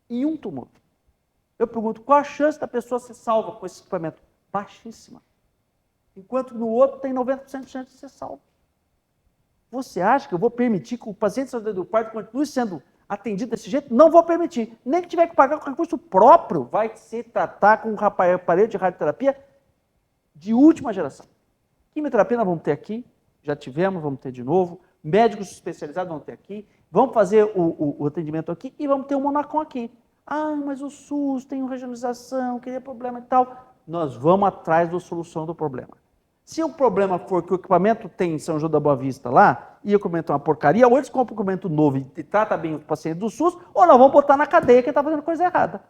em um tumor. Eu pergunto, qual a chance da pessoa ser salva com esse equipamento? Baixíssima. Enquanto no outro tem 90% de chance de ser salvo. Você acha que eu vou permitir que o paciente de São José do Pardo continue sendo atendido desse jeito? Não vou permitir. Nem que tiver que pagar com recurso próprio, vai se tratar com um aparelho de radioterapia de última geração. Quimioterapia nós vamos ter aqui, já tivemos, vamos ter de novo. Médicos especializados vão ter aqui. Vamos fazer o atendimento aqui e vamos ter o Monacom aqui. Ah, mas o SUS tem regionalização, queria problema e tal. Nós vamos atrás da solução do problema. Se o problema for que o equipamento tem em São João da Boa Vista lá, e o equipamento é uma porcaria, ou eles compram um equipamento novo e trata bem os pacientes do SUS, ou nós vamos botar na cadeia quem está fazendo coisa errada.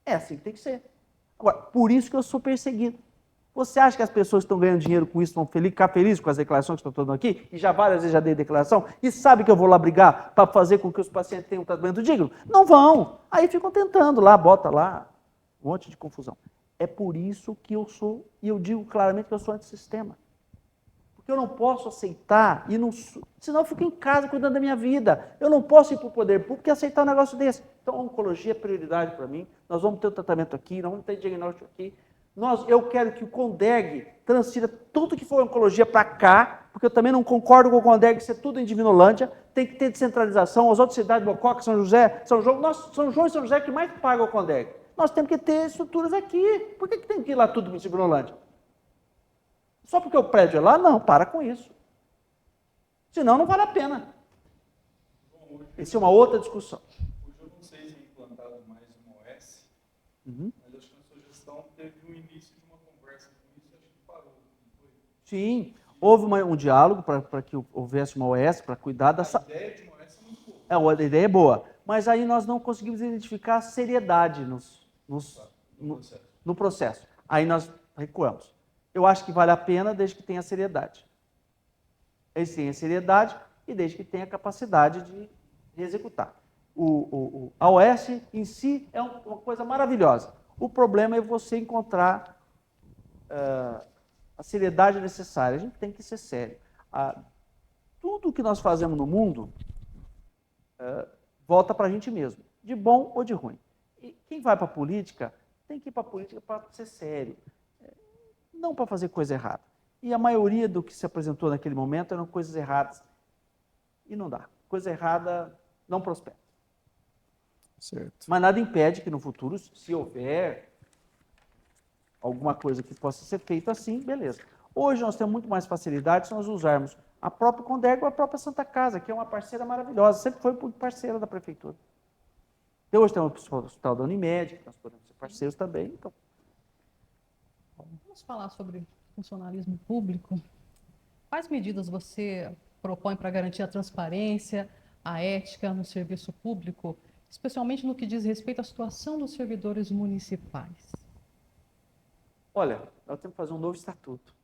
É assim que tem que ser. Agora, por isso que eu sou perseguido. Você acha que as pessoas que estão ganhando dinheiro com isso vão ficar felizes com as declarações que eu estou dando aqui? E já várias vezes já dei declaração, e sabe que eu vou lá brigar para fazer com que os pacientes tenham um tratamento digno? Não vão. Aí ficam tentando lá, bota lá, um monte de confusão. É por isso que eu sou, e eu digo claramente que eu sou antissistema. Porque eu não posso aceitar, senão eu fico em casa cuidando da minha vida. Eu não posso ir para o poder público e aceitar um negócio desse. Então, a oncologia é prioridade para mim. Nós vamos ter o tratamento aqui, nós vamos ter diagnóstico aqui. Eu quero que o CONDEG transfira tudo que for oncologia para cá, porque eu também não concordo com o CONDEG ser tudo em Divinolândia. Tem que ter descentralização. As outras cidades, Mococa, São José, São João e São José é que mais pagam o CONDEG. Nós temos que ter estruturas aqui. Por que tem que ir lá tudo em Divinolândia? Só porque o prédio é lá? Não, para com isso. Senão não vale a pena. Essa é uma outra discussão. Hoje eu não sei se é implantado mais uma OS, mas acho que na sua gestão teve um início de uma conversa com isso, acho que parou. Sim, houve um diálogo para que houvesse uma OS para cuidar dessa... A ideia de uma OS é muito boa. A ideia é boa, mas aí nós não conseguimos identificar a seriedade no processo. Aí nós recuamos. Eu acho que vale a pena desde que tenha seriedade. Eles têm a seriedade e desde que tenha a capacidade de executar. A OS em si é uma coisa maravilhosa. O problema é você encontrar a seriedade necessária. A gente tem que ser sério. Tudo que nós fazemos no mundo volta para a gente mesmo, de bom ou de ruim. E quem vai para a política, tem que ir para a política para ser sério, não para fazer coisa errada. E a maioria do que se apresentou naquele momento eram coisas erradas. E não dá. Coisa errada não prospera. Certo. Mas nada impede que no futuro, se houver alguma coisa que possa ser feita assim, beleza. Hoje nós temos muito mais facilidade se nós usarmos a própria Condergo ou a própria Santa Casa, que é uma parceira maravilhosa, sempre foi parceira da prefeitura. E hoje temos o hospital da Unimed, que nós podemos ser parceiros também. Então. Vamos falar sobre funcionalismo público. Quais medidas você propõe para garantir a transparência, a ética no serviço público, especialmente no que diz respeito à situação dos servidores municipais? Olha, nós temos que fazer um novo estatuto.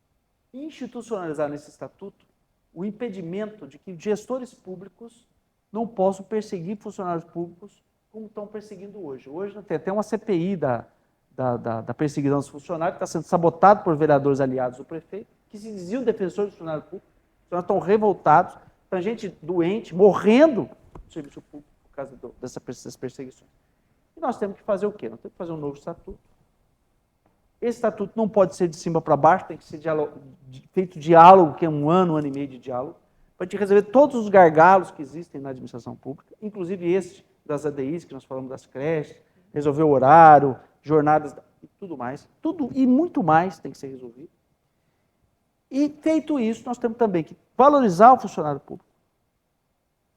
Institucionalizar nesse estatuto o impedimento de que gestores públicos não possam perseguir funcionários públicos como estão perseguindo hoje. Hoje tem até uma CPI da perseguição dos funcionários, que está sendo sabotado por vereadores aliados do prefeito, que se diziam defensores do funcionário público, então estão revoltados, tem gente doente, morrendo no serviço público por causa dessas perseguições. E nós temos que fazer o quê? Nós temos que fazer um novo estatuto. Esse estatuto não pode ser de cima para baixo, tem que ser feito diálogo, que é um ano e meio de diálogo, para a gente resolver todos os gargalos que existem na administração pública, inclusive esse das ADIs, que nós falamos das creches, resolver o horário, jornadas e tudo mais. Tudo e muito mais tem que ser resolvido. E, feito isso, nós temos também que valorizar o funcionário público,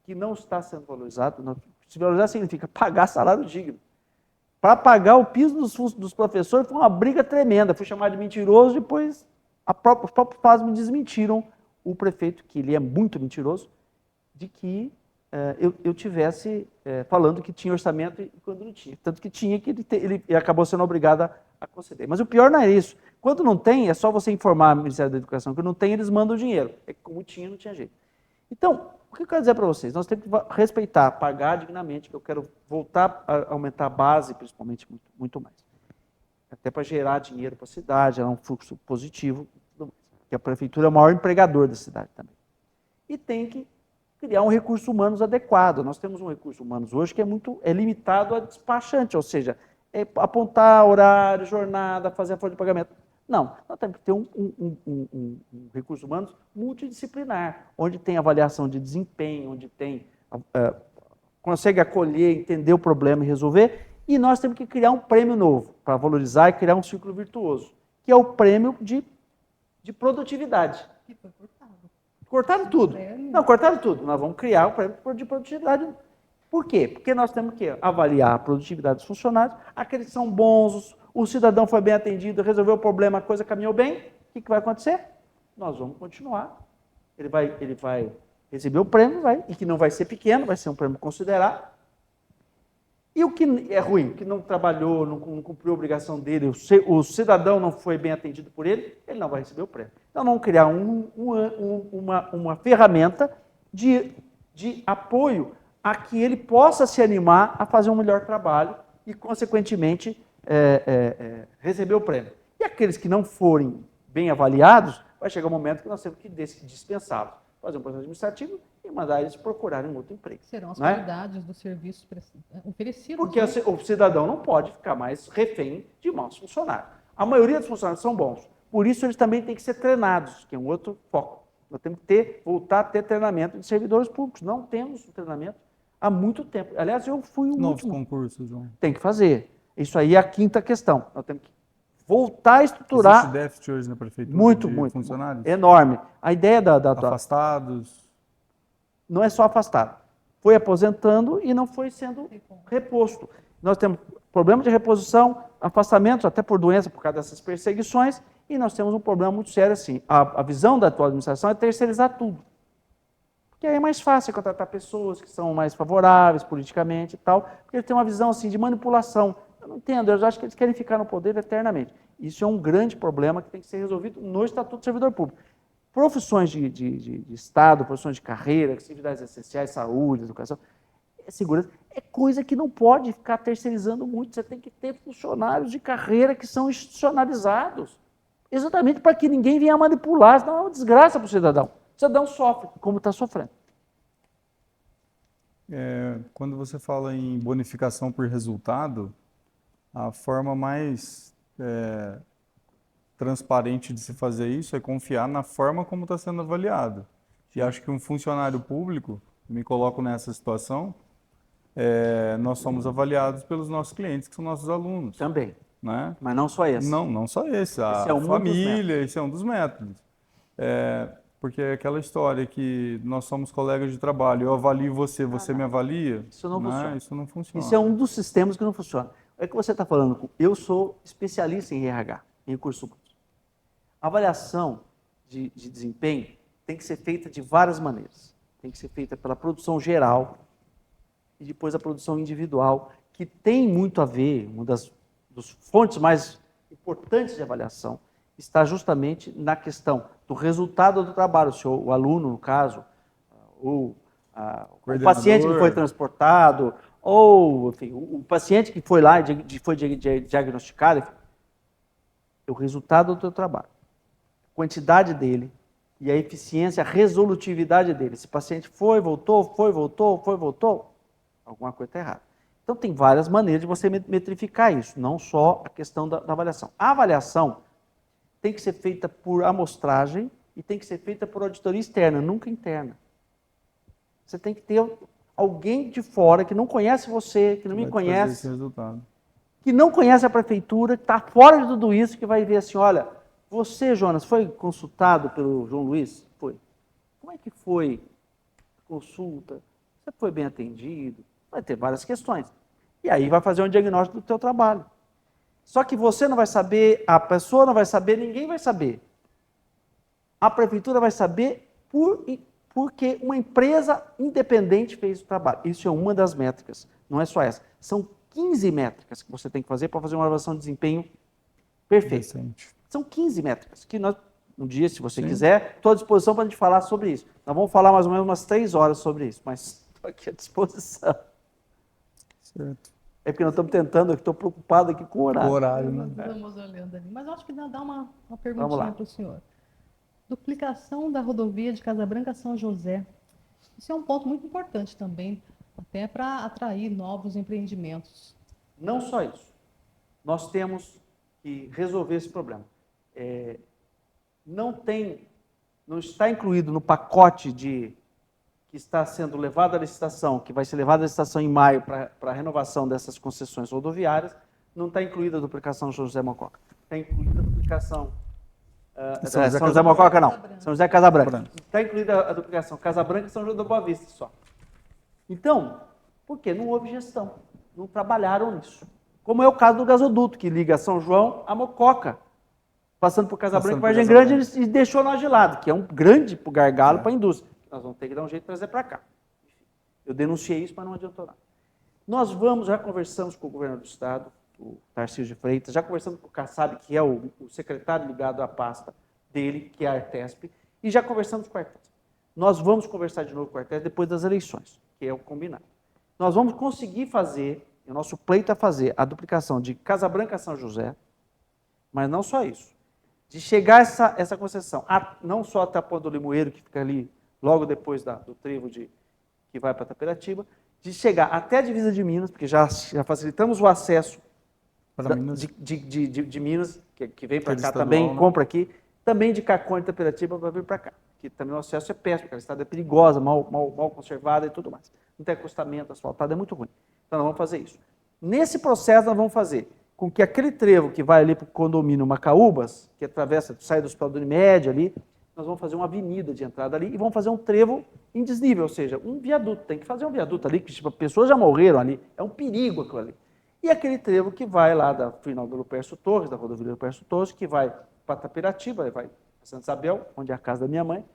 que não está sendo valorizado. Se valorizar significa pagar salário digno. Para pagar o piso dos professores foi uma briga tremenda. Fui chamado de mentiroso, depois os próprios pais me desmentiram o prefeito, que ele é muito mentiroso, de que eu tivesse falando que tinha orçamento e quando não tinha. Tanto que tinha, que ele acabou sendo obrigado a conceder. Mas o pior não é isso. Quando não tem, é só você informar o Ministério da Educação que não tem, eles mandam o dinheiro. É como tinha, não tinha jeito. Então, o que eu quero dizer para vocês? Nós temos que respeitar, pagar dignamente, que eu quero voltar a aumentar a base, principalmente, muito mais. Até para gerar dinheiro para a cidade, gerar um fluxo positivo, tudo mais. Porque a prefeitura é o maior empregador da cidade também. E tem que criar um recurso humano adequado. Nós temos um recurso humano hoje que é limitado a despachante, ou seja, apontar horário, jornada, fazer a folha de pagamento. Não, nós temos que ter um recurso humano multidisciplinar, onde tem avaliação de desempenho, onde tem consegue acolher, entender o problema e resolver, e nós temos que criar um prêmio novo para valorizar e criar um círculo virtuoso, que é o prêmio de produtividade. Que foi cortado. Cortaram tudo. Não, cortaram tudo. Nós vamos criar o prêmio de produtividade. Por quê? Porque nós temos que avaliar a produtividade dos funcionários, aqueles que são bons, o cidadão foi bem atendido, resolveu o problema, a coisa caminhou bem, o que vai acontecer? Nós vamos continuar. Ele vai receber o prêmio, e que não vai ser pequeno, vai ser um prêmio considerável. E o que é ruim, que não trabalhou, não cumpriu a obrigação dele, o cidadão não foi bem atendido por ele, ele não vai receber o prêmio. Então, vamos criar uma ferramenta de apoio a que ele possa se animar a fazer um melhor trabalho e, consequentemente, receber o prêmio. E aqueles que não forem bem avaliados, vai chegar um momento que nós temos que dispensá-los, fazer um processo administrativo e mandar eles procurarem um outro emprego. Serão as qualidades do serviço oferecido. Porque o cidadão não pode ficar mais refém de maus funcionários. A maioria dos funcionários são bons, por isso eles também têm que ser treinados, que é um outro foco. Nós temos que voltar a ter treinamento de servidores públicos. Não temos treinamento há muito tempo. Aliás, eu fui o Novos último. Concursos, João. Tem que fazer. Isso aí é a quinta questão. Nós temos que voltar a estruturar. Existe déficit hoje na prefeitura muito funcionários? Enorme. A ideia Afastados? Não é só afastado. Foi aposentando e não foi sendo reposto. Nós temos problema de reposição, afastamentos, até por doença, por causa dessas perseguições, e nós temos um problema muito sério assim. A visão da atual administração é terceirizar tudo. Porque aí é mais fácil contratar pessoas que são mais favoráveis politicamente e tal, porque eles têm uma visão assim de manipulação. Eu não entendo, eu acho que eles querem ficar no poder eternamente. Isso é um grande problema que tem que ser resolvido no Estatuto do Servidor Público. Profissões de Estado, profissões de carreira, atividades essenciais, saúde, educação, segurança, é coisa que não pode ficar terceirizando muito. Você tem que ter funcionários de carreira que são institucionalizados. exatamente para que ninguém venha manipular, senão é uma desgraça para o cidadão. O cidadão sofre, como está sofrendo. Quando você fala em bonificação por resultado, a forma mais transparente de se fazer isso é confiar na forma como está sendo avaliado. E acho que um funcionário público, me coloco nessa situação, nós somos avaliados pelos nossos clientes, que são nossos alunos. Também, Né? mas não só esse. Não só esse. A Esse é um dos família, métodos. esse é um dos métodos. Porque é aquela história que nós somos colegas de trabalho, eu avalio você, você me avalia. Isso não funciona. Isso não funciona. Isso é um dos sistemas que não funciona. É que você está falando, eu sou especialista em RH, em recursos humanos. A avaliação de desempenho tem que ser feita de várias maneiras. Tem que ser feita pela produção geral e depois a produção individual, que tem muito a ver, uma das fontes mais importantes de avaliação está justamente na questão do resultado do trabalho, se o aluno, no caso, ou o paciente que foi transportado, ou enfim, o paciente que foi lá e foi diagnosticado, enfim, o resultado do teu trabalho, a quantidade dele e a eficiência, a resolutividade dele. Se o paciente voltou, alguma coisa está errada. Então, tem várias maneiras de você metrificar isso, não só a questão da avaliação. A avaliação tem que ser feita por amostragem e tem que ser feita por auditoria externa, nunca interna. Você tem que ter alguém de fora que não conhece você, que não me conhece, que não conhece a prefeitura, que está fora de tudo isso, que vai ver assim, olha, você, Jonas, foi consultado pelo João Luiz? Foi. Como é que foi a consulta? Você foi bem atendido? Vai ter várias questões. E aí vai fazer um diagnóstico do teu trabalho. Só que você não vai saber, a pessoa não vai saber, ninguém vai saber. A prefeitura vai saber porque uma empresa independente fez o trabalho. Isso é uma das métricas, não é só essa. São 15 métricas que você tem que fazer para fazer uma avaliação de desempenho perfeita. São 15 métricas que nós, um dia, se você quiser, estou à disposição para a gente falar sobre isso. Nós vamos falar mais ou menos umas 3 horas sobre isso, mas estou aqui à disposição. Certo. É porque nós estamos tentando, eu estou preocupado aqui com o horário. O horário, né? Estamos olhando ali. Mas eu acho que dá uma perguntinha para o senhor. Duplicação da rodovia de Casa Branca a São José. Isso é um ponto muito importante também, até para atrair novos empreendimentos. Não só isso. Nós temos que resolver esse problema. Não está incluído no pacote que está sendo levado à licitação, que vai ser levado à licitação em maio para a renovação dessas concessões rodoviárias, não está incluída a duplicação São José Mococa. Está incluída a duplicação São José Mococa não, São José Casa Branca. Está incluída a duplicação Casa Branca e São João da Boa Vista só. Então, por quê? Não houve gestão, não trabalharam nisso. Como é o caso do gasoduto, que liga São João a Mococa, passando por Casa Branca e Vargem Grande, ele deixou nós de lado, que é um grande gargalo para a indústria. Nós vamos ter que dar um jeito de trazer para cá. Eu denunciei isso, mas não adiantou nada. Nós já conversamos com o governador do Estado, o Tarcísio de Freitas, já conversamos com o Kassab, que é o secretário ligado à pasta dele, que é a Artesp, e já conversamos com a Artesp. Nós vamos conversar de novo com a Artesp depois das eleições, que é o combinado. Nós vamos conseguir fazer, o nosso pleito é fazer a duplicação de Casa Branca a São José, mas não só isso. De chegar essa concessão, não só até a Ponta do Limoeiro, que fica ali logo depois do trevo que vai para Taperatiba, de chegar até a divisa de Minas, porque já facilitamos o acesso de Minas, que vem para cá também, compra aqui, também de Caconde e Taperatiba vai vir para cá, que também o acesso é péssimo, porque a estrada é perigosa, mal conservada e tudo mais. Não tem acostamento, asfaltado, é muito ruim. Então nós vamos fazer isso. Nesse processo nós vamos fazer com que aquele trevo que vai ali para o condomínio Macaúbas, que sai do Hospital do Unimed ali, nós vamos fazer uma avenida de entrada ali e vamos fazer um trevo em desnível, ou seja, um viaduto. Tem que fazer um viaduto ali, que tipo, pessoas já morreram ali, é um perigo aquilo ali. E aquele trevo que vai lá da final do Lupercio Torres, da rodovia Lupercio Torres, que vai para Taperatiba, vai para Santa Isabel, onde é a casa da minha mãe.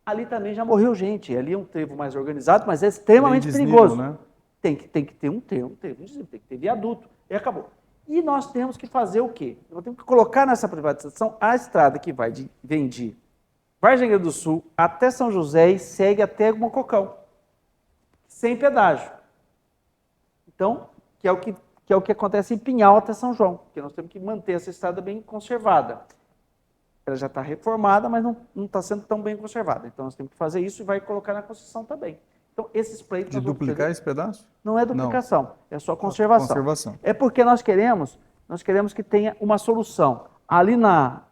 Ali também já morreu gente. Ali é um trevo mais organizado, mas é extremamente perigoso. Né? Tem que ter um trevo, tem que ter viaduto. E acabou. E nós temos que fazer o quê? Nós temos que colocar nessa privatização a estrada que vem de Vargem Grande do Sul até São José e segue até Mococão, sem pedágio. Então, que é o que acontece em Pinhal até São João, que nós temos que manter essa estrada bem conservada. ela já está reformada, mas não está sendo tão bem conservada. Então, nós temos que fazer isso e vai colocar na concessão também. Então, esses pleitos... De duplicar esse pedaço? Não é duplicação, é só conservação. Conservação. É porque nós queremos que tenha uma solução. Ali na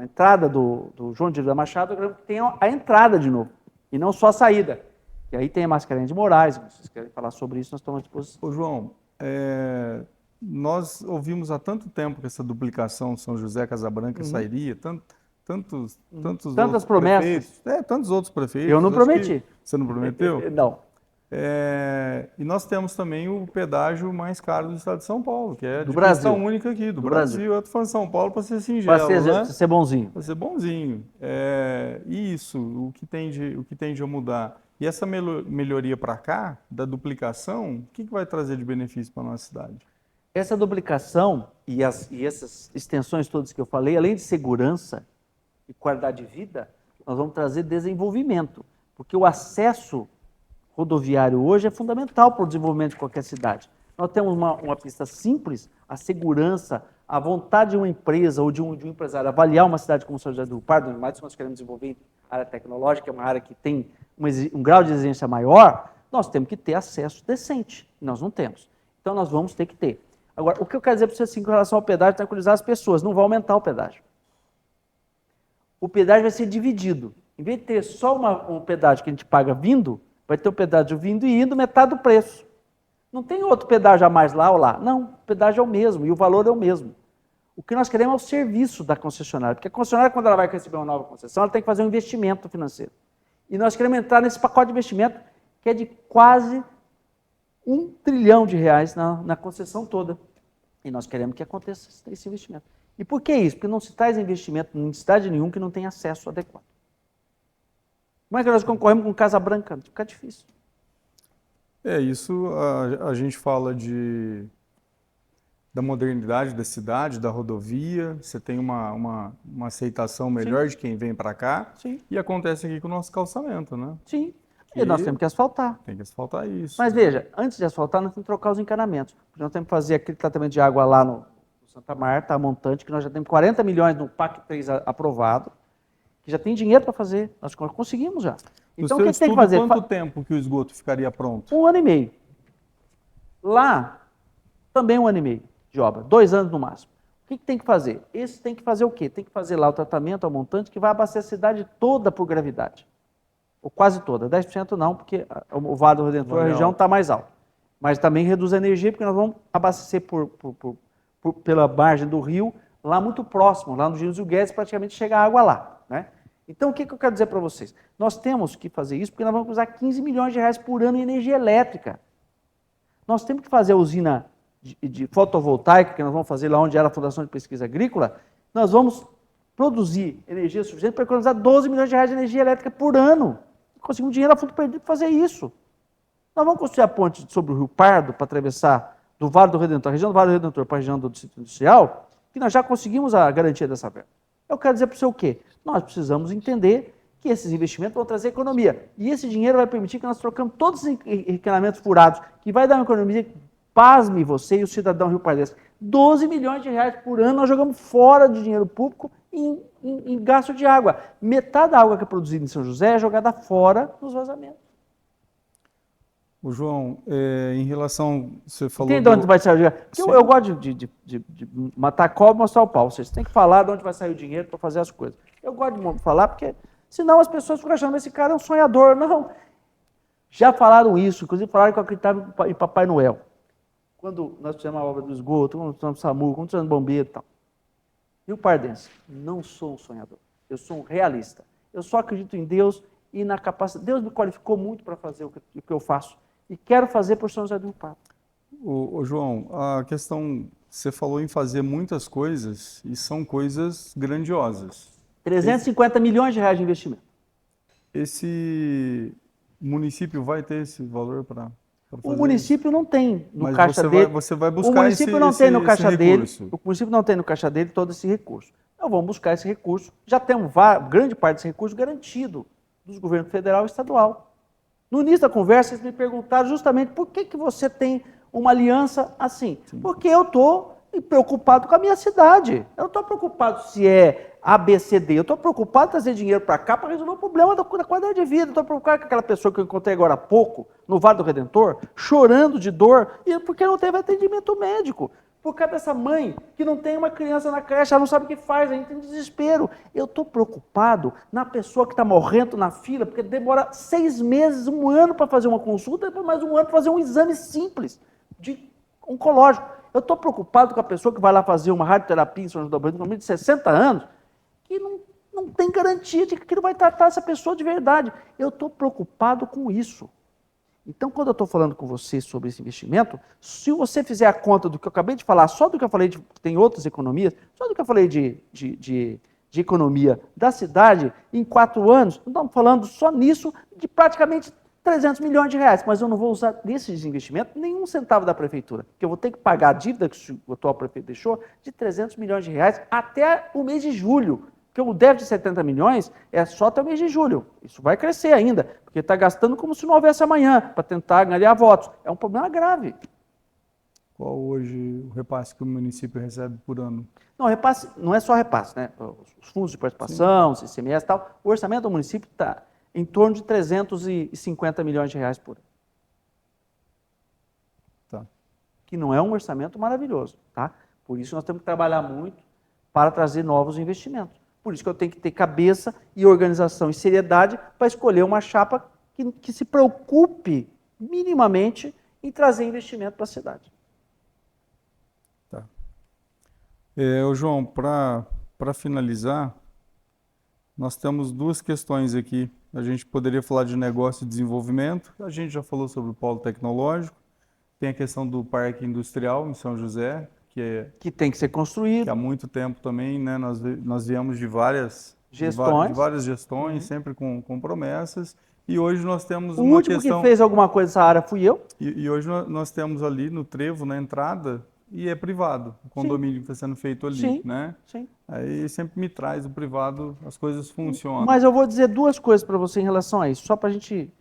entrada do João de Oliveira Machado, eu quero que tenha a entrada de novo, e não só a saída. E aí tem a Mascarenhas de Moraes, se vocês querem falar sobre isso, nós estamos à disposição. Ô, João, nós ouvimos há tanto tempo que essa duplicação São José, Casabranca sairia, tantas Tantas promessas. Tantos outros prefeitos. Eu não prometi. Você não prometeu? Não. E nós temos também o pedágio mais caro do estado de São Paulo, que é Do de Brasil. questão única aqui, do Brasil. Eu estou falando de São Paulo para ser singelo, Para né? ser bonzinho. Para ser bonzinho. E isso, o que tende a mudar? E essa melhoria para cá, da duplicação, o que vai trazer de benefício para a nossa cidade? Essa duplicação e essas extensões todas que eu falei, além de segurança e qualidade de vida, nós vamos trazer desenvolvimento, porque o acesso rodoviário hoje é fundamental para o desenvolvimento de qualquer cidade. Nós temos uma pista simples, a segurança, a vontade de uma empresa ou de um empresário avaliar uma cidade como São José do Rio Pardo, mais que nós queremos desenvolver a área tecnológica, é uma área que tem um grau de exigência maior, nós temos que ter acesso decente. Nós não temos. Então, nós vamos ter que ter. Agora, o que eu quero dizer para você assim, com relação ao pedágio, tranquilizar as pessoas, não vai aumentar o pedágio. O pedágio vai ser dividido. Em vez de ter só um pedágio que a gente paga vindo, vai ter o pedágio vindo e indo metade do preço. Não tem outro pedágio a mais lá ou lá. Não, o pedágio é o mesmo e o valor é o mesmo. O que nós queremos é o serviço da concessionária, porque a concessionária, quando ela vai receber uma nova concessão, ela tem que fazer um investimento financeiro. E nós queremos entrar nesse pacote de investimento que é de quase R$1 trilhão na concessão toda. E nós queremos que aconteça esse investimento. E por que isso? Porque não se traz investimento em cidade nenhuma que não tem acesso adequado. Como é que nós concorremos com Casa Branca? Fica difícil. Isso a gente fala da modernidade da cidade, da rodovia, você tem uma aceitação melhor de quem vem para cá. Sim. E acontece aqui com o nosso calçamento, né? Sim. E nós temos que asfaltar. Tem que asfaltar isso. Mas veja, antes de asfaltar, nós temos que trocar os encanamentos. Nós temos que fazer aquele tratamento de água lá no Santa Marta, a montante, que nós já temos 40 milhões no PAC 3 aprovado, que já tem dinheiro para fazer. Nós conseguimos já. Então, o que tem que fazer? Quanto tempo que o esgoto ficaria pronto? 1 ano e meio. Lá, também 1 ano e meio de obra. 2 anos no máximo. O que tem que fazer? Esse tem que fazer o quê? Tem que fazer lá o tratamento, a montante, que vai abastecer a cidade toda por gravidade. Ou quase toda. 10% não, porque o Vale do Redentor, a região está mais alta. Mas também reduz a energia, porque nós vamos abastecer pela margem do rio, lá muito próximo, lá no Gilson Guedes, praticamente chega a água lá, né? Então, o que eu quero dizer para vocês? Nós temos que fazer isso porque nós vamos usar 15 milhões de reais por ano em energia elétrica. Nós temos que fazer a usina de fotovoltaica, que nós vamos fazer lá onde era a Fundação de Pesquisa Agrícola, nós vamos produzir energia suficiente para economizar 12 milhões de reais de energia elétrica por ano. Conseguimos dinheiro a fundo perdido para fazer isso. Nós vamos construir a ponte sobre o Rio Pardo para atravessar do Vale do Redentor, a região do Vale do Redentor para a região do Distrito Industrial, que nós já conseguimos a garantia dessa verba. Eu quero dizer para você o quê? Nós precisamos entender que esses investimentos vão trazer economia. E esse dinheiro vai permitir que nós trocamos todos os encanamentos furados, que vai dar uma economia, pasme você e o cidadão rio-pardense, 12 milhões de reais por ano nós jogamos fora de dinheiro público em gasto de água. Metade da água que é produzida em São José é jogada fora nos vazamentos. O João, em relação, você falou... Entende de onde vai sair o dinheiro? Porque eu gosto de matar a cobra e mostrar o pau. Vocês têm que falar de onde vai sair o dinheiro para fazer as coisas. Eu gosto de falar porque, senão as pessoas ficam achando que esse cara é um sonhador. Não. Já falaram isso, inclusive falaram que eu acreditava em Papai Noel. Quando nós fizemos a obra do esgoto, quando nós fizemos SAMU, quando nós fizemos bombeiro e tal. Rio Pardense, não sou um sonhador. Eu sou um realista. Eu só acredito em Deus e na capacidade. Deus me qualificou muito para fazer o que eu faço. E quero fazer por São José do Rio Pardo. Ô, João, a questão, você falou em fazer muitas coisas e são coisas grandiosas. 350 milhões de reais de investimento. Esse município vai ter esse valor para fazer O município não tem no Mas caixa dele. Você vai buscar o município não tem no caixa dele. recurso. O município não tem no caixa dele todo esse recurso. Então vamos buscar esse recurso. Já temos grande parte desse recurso garantido dos governos federal e estadual. No início da conversa, eles me perguntaram justamente por que você tem uma aliança assim. Sim. Porque eu estou preocupado com a minha cidade. Eu não estou preocupado se é ABCD. Eu estou preocupado em trazer dinheiro para cá para resolver o problema da qualidade de vida. Eu estou preocupado com aquela pessoa que eu encontrei agora há pouco, no Vale do Redentor, chorando de dor, porque não teve atendimento médico. Por causa dessa mãe que não tem uma criança na creche, ela não sabe o que faz, a gente tem desespero. Eu estou preocupado na pessoa que está morrendo na fila, porque demora 6 meses, 1 ano para fazer uma consulta, depois mais 1 ano para fazer um exame simples de oncológico. Eu estou preocupado com a pessoa que vai lá fazer uma radioterapia em São João do Brito, de 60 anos, que não tem garantia de que aquilo vai tratar essa pessoa de verdade. Eu estou preocupado com isso. Então, quando eu estou falando com você sobre esse investimento, se você fizer a conta do que eu acabei de falar, só do que eu falei, tem outras economias, só do que eu falei de economia da cidade, em 4 anos, nós estamos falando só nisso de praticamente 300 milhões de reais, mas eu não vou usar desses investimentos nenhum centavo da prefeitura, porque eu vou ter que pagar a dívida que o atual prefeito deixou de 300 milhões de reais até o mês de julho, porque o déficit de 70 milhões é só até o mês de julho. Isso vai crescer ainda, porque está gastando como se não houvesse amanhã, para tentar ganhar votos. É um problema grave. Qual hoje o repasse que o município recebe por ano? Não, repasse, não é só repasse, né? Os fundos de participação, o ICMS e tal, o orçamento do município está em torno de 350 milhões de reais por ano. Tá. Que não é um orçamento maravilhoso, tá? Por isso nós temos que trabalhar muito para trazer novos investimentos. Por isso que eu tenho que ter cabeça e organização e seriedade para escolher uma chapa que se preocupe minimamente em trazer investimento para a cidade. Tá. João, para finalizar, nós temos 2 questões aqui. A gente poderia falar de negócio e desenvolvimento. A gente já falou sobre o polo tecnológico. Tem a questão do parque industrial em São José, que tem que ser construído. Que há muito tempo também, né, nós viemos de várias gestões, sempre com promessas. E hoje nós temos uma questão... O último que fez alguma coisa nessa área fui eu. E hoje nós temos ali no trevo, na entrada, e é privado, o condomínio que está sendo feito ali, sim, né? Sim. Aí sempre me traz o privado, as coisas funcionam. Mas eu vou dizer 2 coisas para você em relação a isso, só para a gente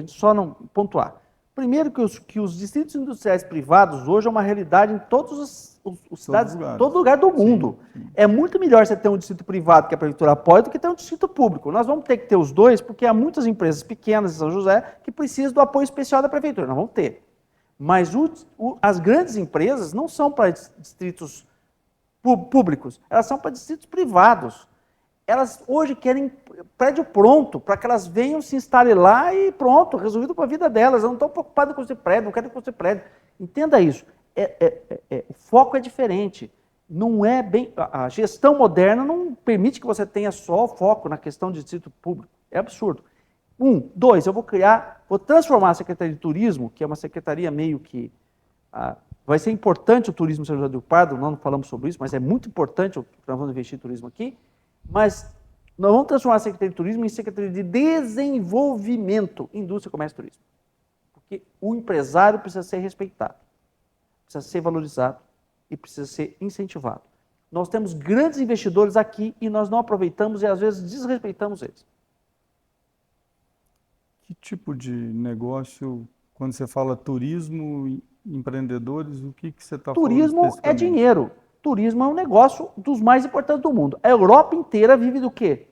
só não pontuar. Primeiro que os distritos industriais privados hoje é uma realidade em todas as cidades, todo lugar do mundo. Sim. É muito melhor você ter um distrito privado que a prefeitura apoia do que ter um distrito público. Nós vamos ter que ter os 2, porque há muitas empresas pequenas em São José que precisam do apoio especial da prefeitura. Nós vamos ter. Mas as grandes empresas não são para distritos públicos, elas são para distritos privados. Elas hoje querem prédio pronto, para que elas venham se instalem lá e pronto, resolvido para a vida delas. Elas não estão preocupadas com construir prédio, não querem construir prédio. Entenda isso. O foco é diferente. Não é bem. A gestão moderna não permite que você tenha só foco na questão de distrito público. É absurdo. 2, eu vou transformar a Secretaria de Turismo, que é uma secretaria meio que. Vai ser importante o turismo em São José do Rio Pardo, nós não falamos sobre isso, mas é muito importante, nós vamos investir em turismo aqui. Mas nós vamos transformar a Secretaria de Turismo em Secretaria de Desenvolvimento, Indústria, Comércio e Turismo. Porque o empresário precisa ser respeitado, precisa ser valorizado e precisa ser incentivado. Nós temos grandes investidores aqui e nós não aproveitamos e às vezes desrespeitamos eles. Que tipo de negócio, quando você fala turismo e empreendedores, o que você está falando? Turismo é dinheiro. Turismo é um negócio dos mais importantes do mundo. A Europa inteira vive do quê?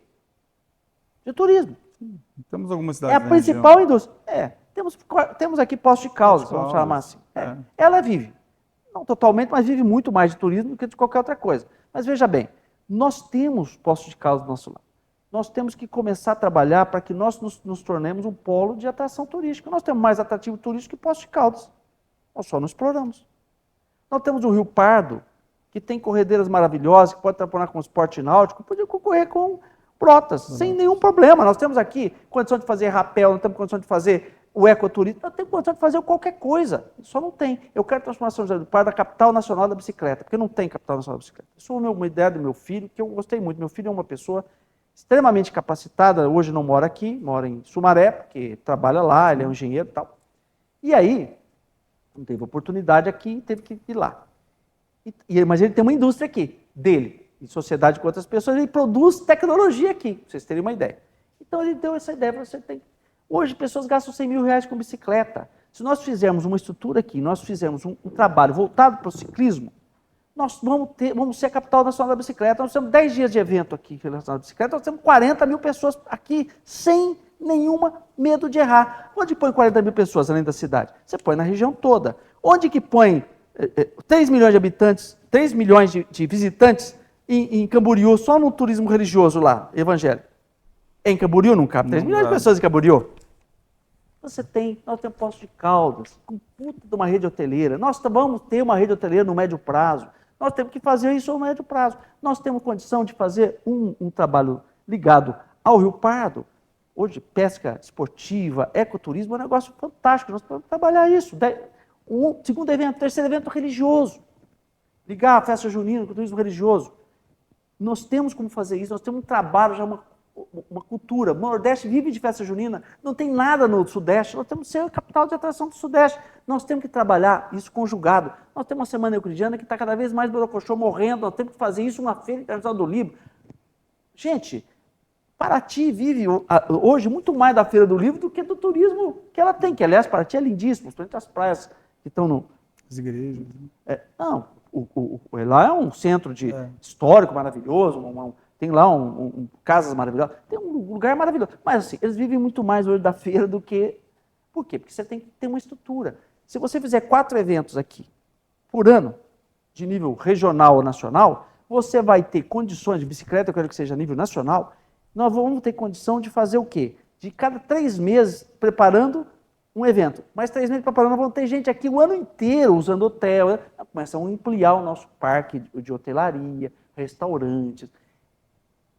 De turismo. Temos algumas cidades. É a principal indústria. Temos aqui Poços de Caldas, vamos chamar assim. Ela vive. Não totalmente, mas vive muito mais de turismo do que de qualquer outra coisa. Mas veja bem, nós temos Poços de Caldas do nosso lado. Nós temos que começar a trabalhar para que nós nos tornemos um polo de atração turística. Nós temos mais atrativo turístico que Poços de Caldas. Nós só não exploramos. Nós temos o Rio Pardo, que tem corredeiras maravilhosas, que pode trabalhar com esporte náutico, pode concorrer com Brotas, sem nenhum problema. Nós temos aqui condição de fazer rapel, nós temos condição de fazer o ecoturismo, nós temos condição de fazer qualquer coisa, só não tem. Eu quero transformar São José do Pardo na capital nacional da bicicleta, porque não tem capital nacional da bicicleta. Isso é uma ideia do meu filho, que eu gostei muito. Meu filho é uma pessoa extremamente capacitada, hoje não mora aqui, mora em Sumaré, porque trabalha lá, ele é um engenheiro e tal. E aí, não teve oportunidade aqui, teve que ir lá. Mas ele tem uma indústria aqui, dele, em sociedade com outras pessoas, ele produz tecnologia aqui, para vocês terem uma ideia. Então ele deu essa ideia para você ter. Hoje pessoas gastam 100 mil reais com bicicleta. Se nós fizermos uma estrutura aqui, nós fizermos um trabalho voltado para o ciclismo, Nós vamos ser a capital nacional da bicicleta. Nós temos 10 dias de evento aqui relacionado à bicicleta, nós temos 40 mil pessoas aqui, sem nenhuma medo de errar. Onde põe 40 mil pessoas além da cidade? Você põe na região toda. Onde que põe 3 milhões de habitantes, 3 milhões de visitantes em Camboriú, só no turismo religioso lá, evangélico? Em Camboriú não cabe 3 milhões de pessoas em Camboriú. Nós temos Poços de Caldas, com puta de uma rede hoteleira. Nós vamos ter uma rede hoteleira no médio prazo. Nós temos que fazer isso no médio prazo. Nós temos condição de fazer um trabalho ligado ao Rio Pardo. Hoje, pesca esportiva, ecoturismo é um negócio fantástico. Nós podemos trabalhar isso. Segundo evento, terceiro evento religioso. Ligar a festa junina com o turismo religioso. Nós temos como fazer isso. Nós temos um trabalho, já uma cultura. O Nordeste vive de festa junina. Não tem nada no Sudeste. Nós temos que ser a capital de atração do Sudeste. Nós temos que trabalhar isso conjugado. Nós temos uma semana euclidiana que está cada vez mais borocochô morrendo. Nós temos que fazer isso na Feira Internacional do Livro. Gente, Paraty vive hoje muito mais da Feira do Livro do que do turismo que ela tem. Que, aliás, Paraty é lindíssimo. Principalmente as praias que estão no... As igrejas. Não, lá é um centro histórico maravilhoso, tem lá casas maravilhosas, tem um lugar maravilhoso. Mas assim, eles vivem muito mais hoje da feira do que... Por quê? Porque você tem que ter uma estrutura. Se você fizer 4 eventos aqui por ano, de nível regional ou nacional, você vai ter condições de bicicleta, eu quero que seja a nível nacional, nós vamos ter condição de fazer o quê? De cada 3 meses preparando um evento. Mais 3 meses preparando, vão ter gente aqui o ano inteiro usando hotel. Começam a ampliar o nosso parque de hotelaria, restaurantes.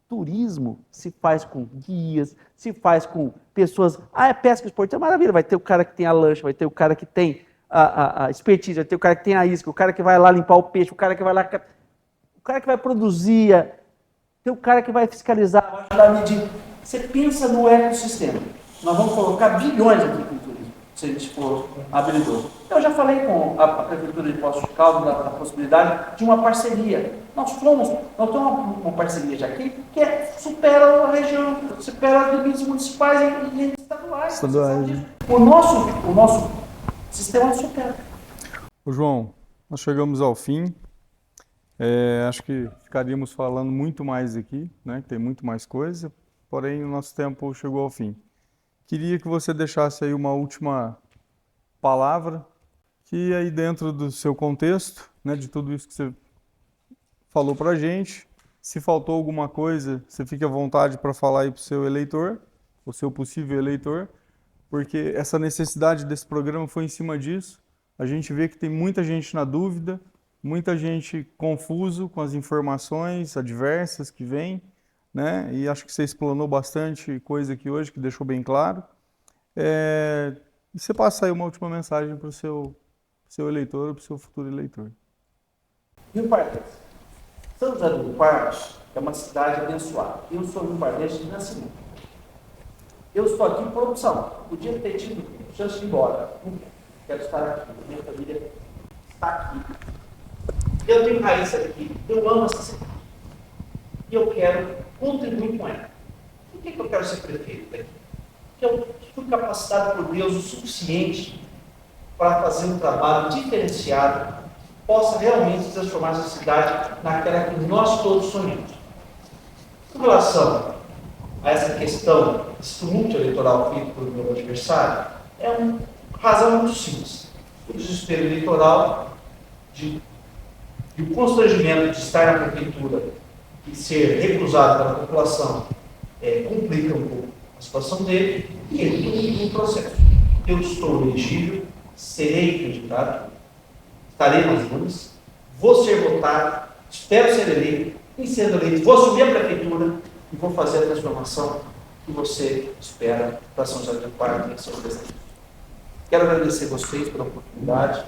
Turismo se faz com guias, se faz com pessoas... é pesca esportiva, maravilha. Vai ter o cara que tem a lancha, vai ter o cara que tem a expertise, vai ter o cara que tem a isca, o cara que vai lá limpar o peixe, o cara que vai lá... O cara que vai produzir, tem o cara que vai fiscalizar, vai ajudar a medir. Você pensa no ecossistema. Nós vamos colocar bilhões aqui com turismo, se a gente for habilidoso. Eu já falei com a Prefeitura de Poços de Caldas da possibilidade de uma parceria. Nós temos uma parceria já aqui que supera a região, supera os limites municipais e estaduais. O nosso sistema supera. Ô João, nós chegamos ao fim. Acho que ficaríamos falando muito mais aqui, né? Tem muito mais coisa, porém o nosso tempo chegou ao fim. Queria que você deixasse aí uma última palavra, que aí dentro do seu contexto, né, de tudo isso que você falou para a gente, se faltou alguma coisa, você fique à vontade para falar aí para o seu eleitor, o seu possível eleitor, porque essa necessidade desse programa foi em cima disso. A gente vê que tem muita gente na dúvida, muita gente confuso com as informações adversas que vêm, né? E acho que você explanou bastante coisa aqui hoje, que deixou bem claro. E você passa aí uma última mensagem para o seu eleitor ou para o seu futuro eleitor. Rio Pardense. São José do Rio Pardo é uma cidade abençoada. Eu sou Rio Pardense de nascimento. Eu estou aqui por opção. Podia ter tido chance de ir embora. Não quero estar aqui. Minha família está aqui. Eu tenho raiz aqui. Eu amo essa cidade. E eu quero contribuir com ela. Por que eu quero ser prefeito daqui? Porque eu fui capacitado por Deus o suficiente para fazer um trabalho diferenciado que possa realmente transformar essa cidade naquela que nós todos sonhamos. Com relação a essa questão, esse tumulto eleitoral feito pelo meu adversário, é uma razão muito simples. O desespero eleitoral de o constrangimento de estar na prefeitura e ser recusado pela população complica um pouco a situação dele e ele no processo. Eu estou elegível, serei candidato, estarei nas urnas, vou ser votado, espero ser eleito, e sendo eleito, vou assumir a prefeitura e vou fazer a transformação que você espera para São José do Rio Pardo e seus desafios. Quero agradecer vocês pela oportunidade,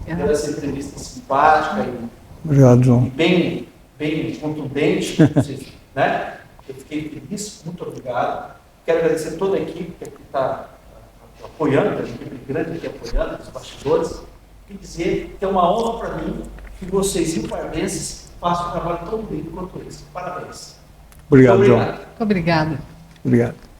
pela essa entrevista simpática Obrigado, João. e bem contundente, né? Eu fiquei feliz, muito obrigado. Quero agradecer toda a equipe que está apoiando, a equipe grande aqui apoiando, os bastidores, e dizer que é uma honra para mim que vocês, riopardenses, façam um trabalho tão bonito quanto esse. Parabéns. Obrigado, João. Muito obrigada. Obrigado.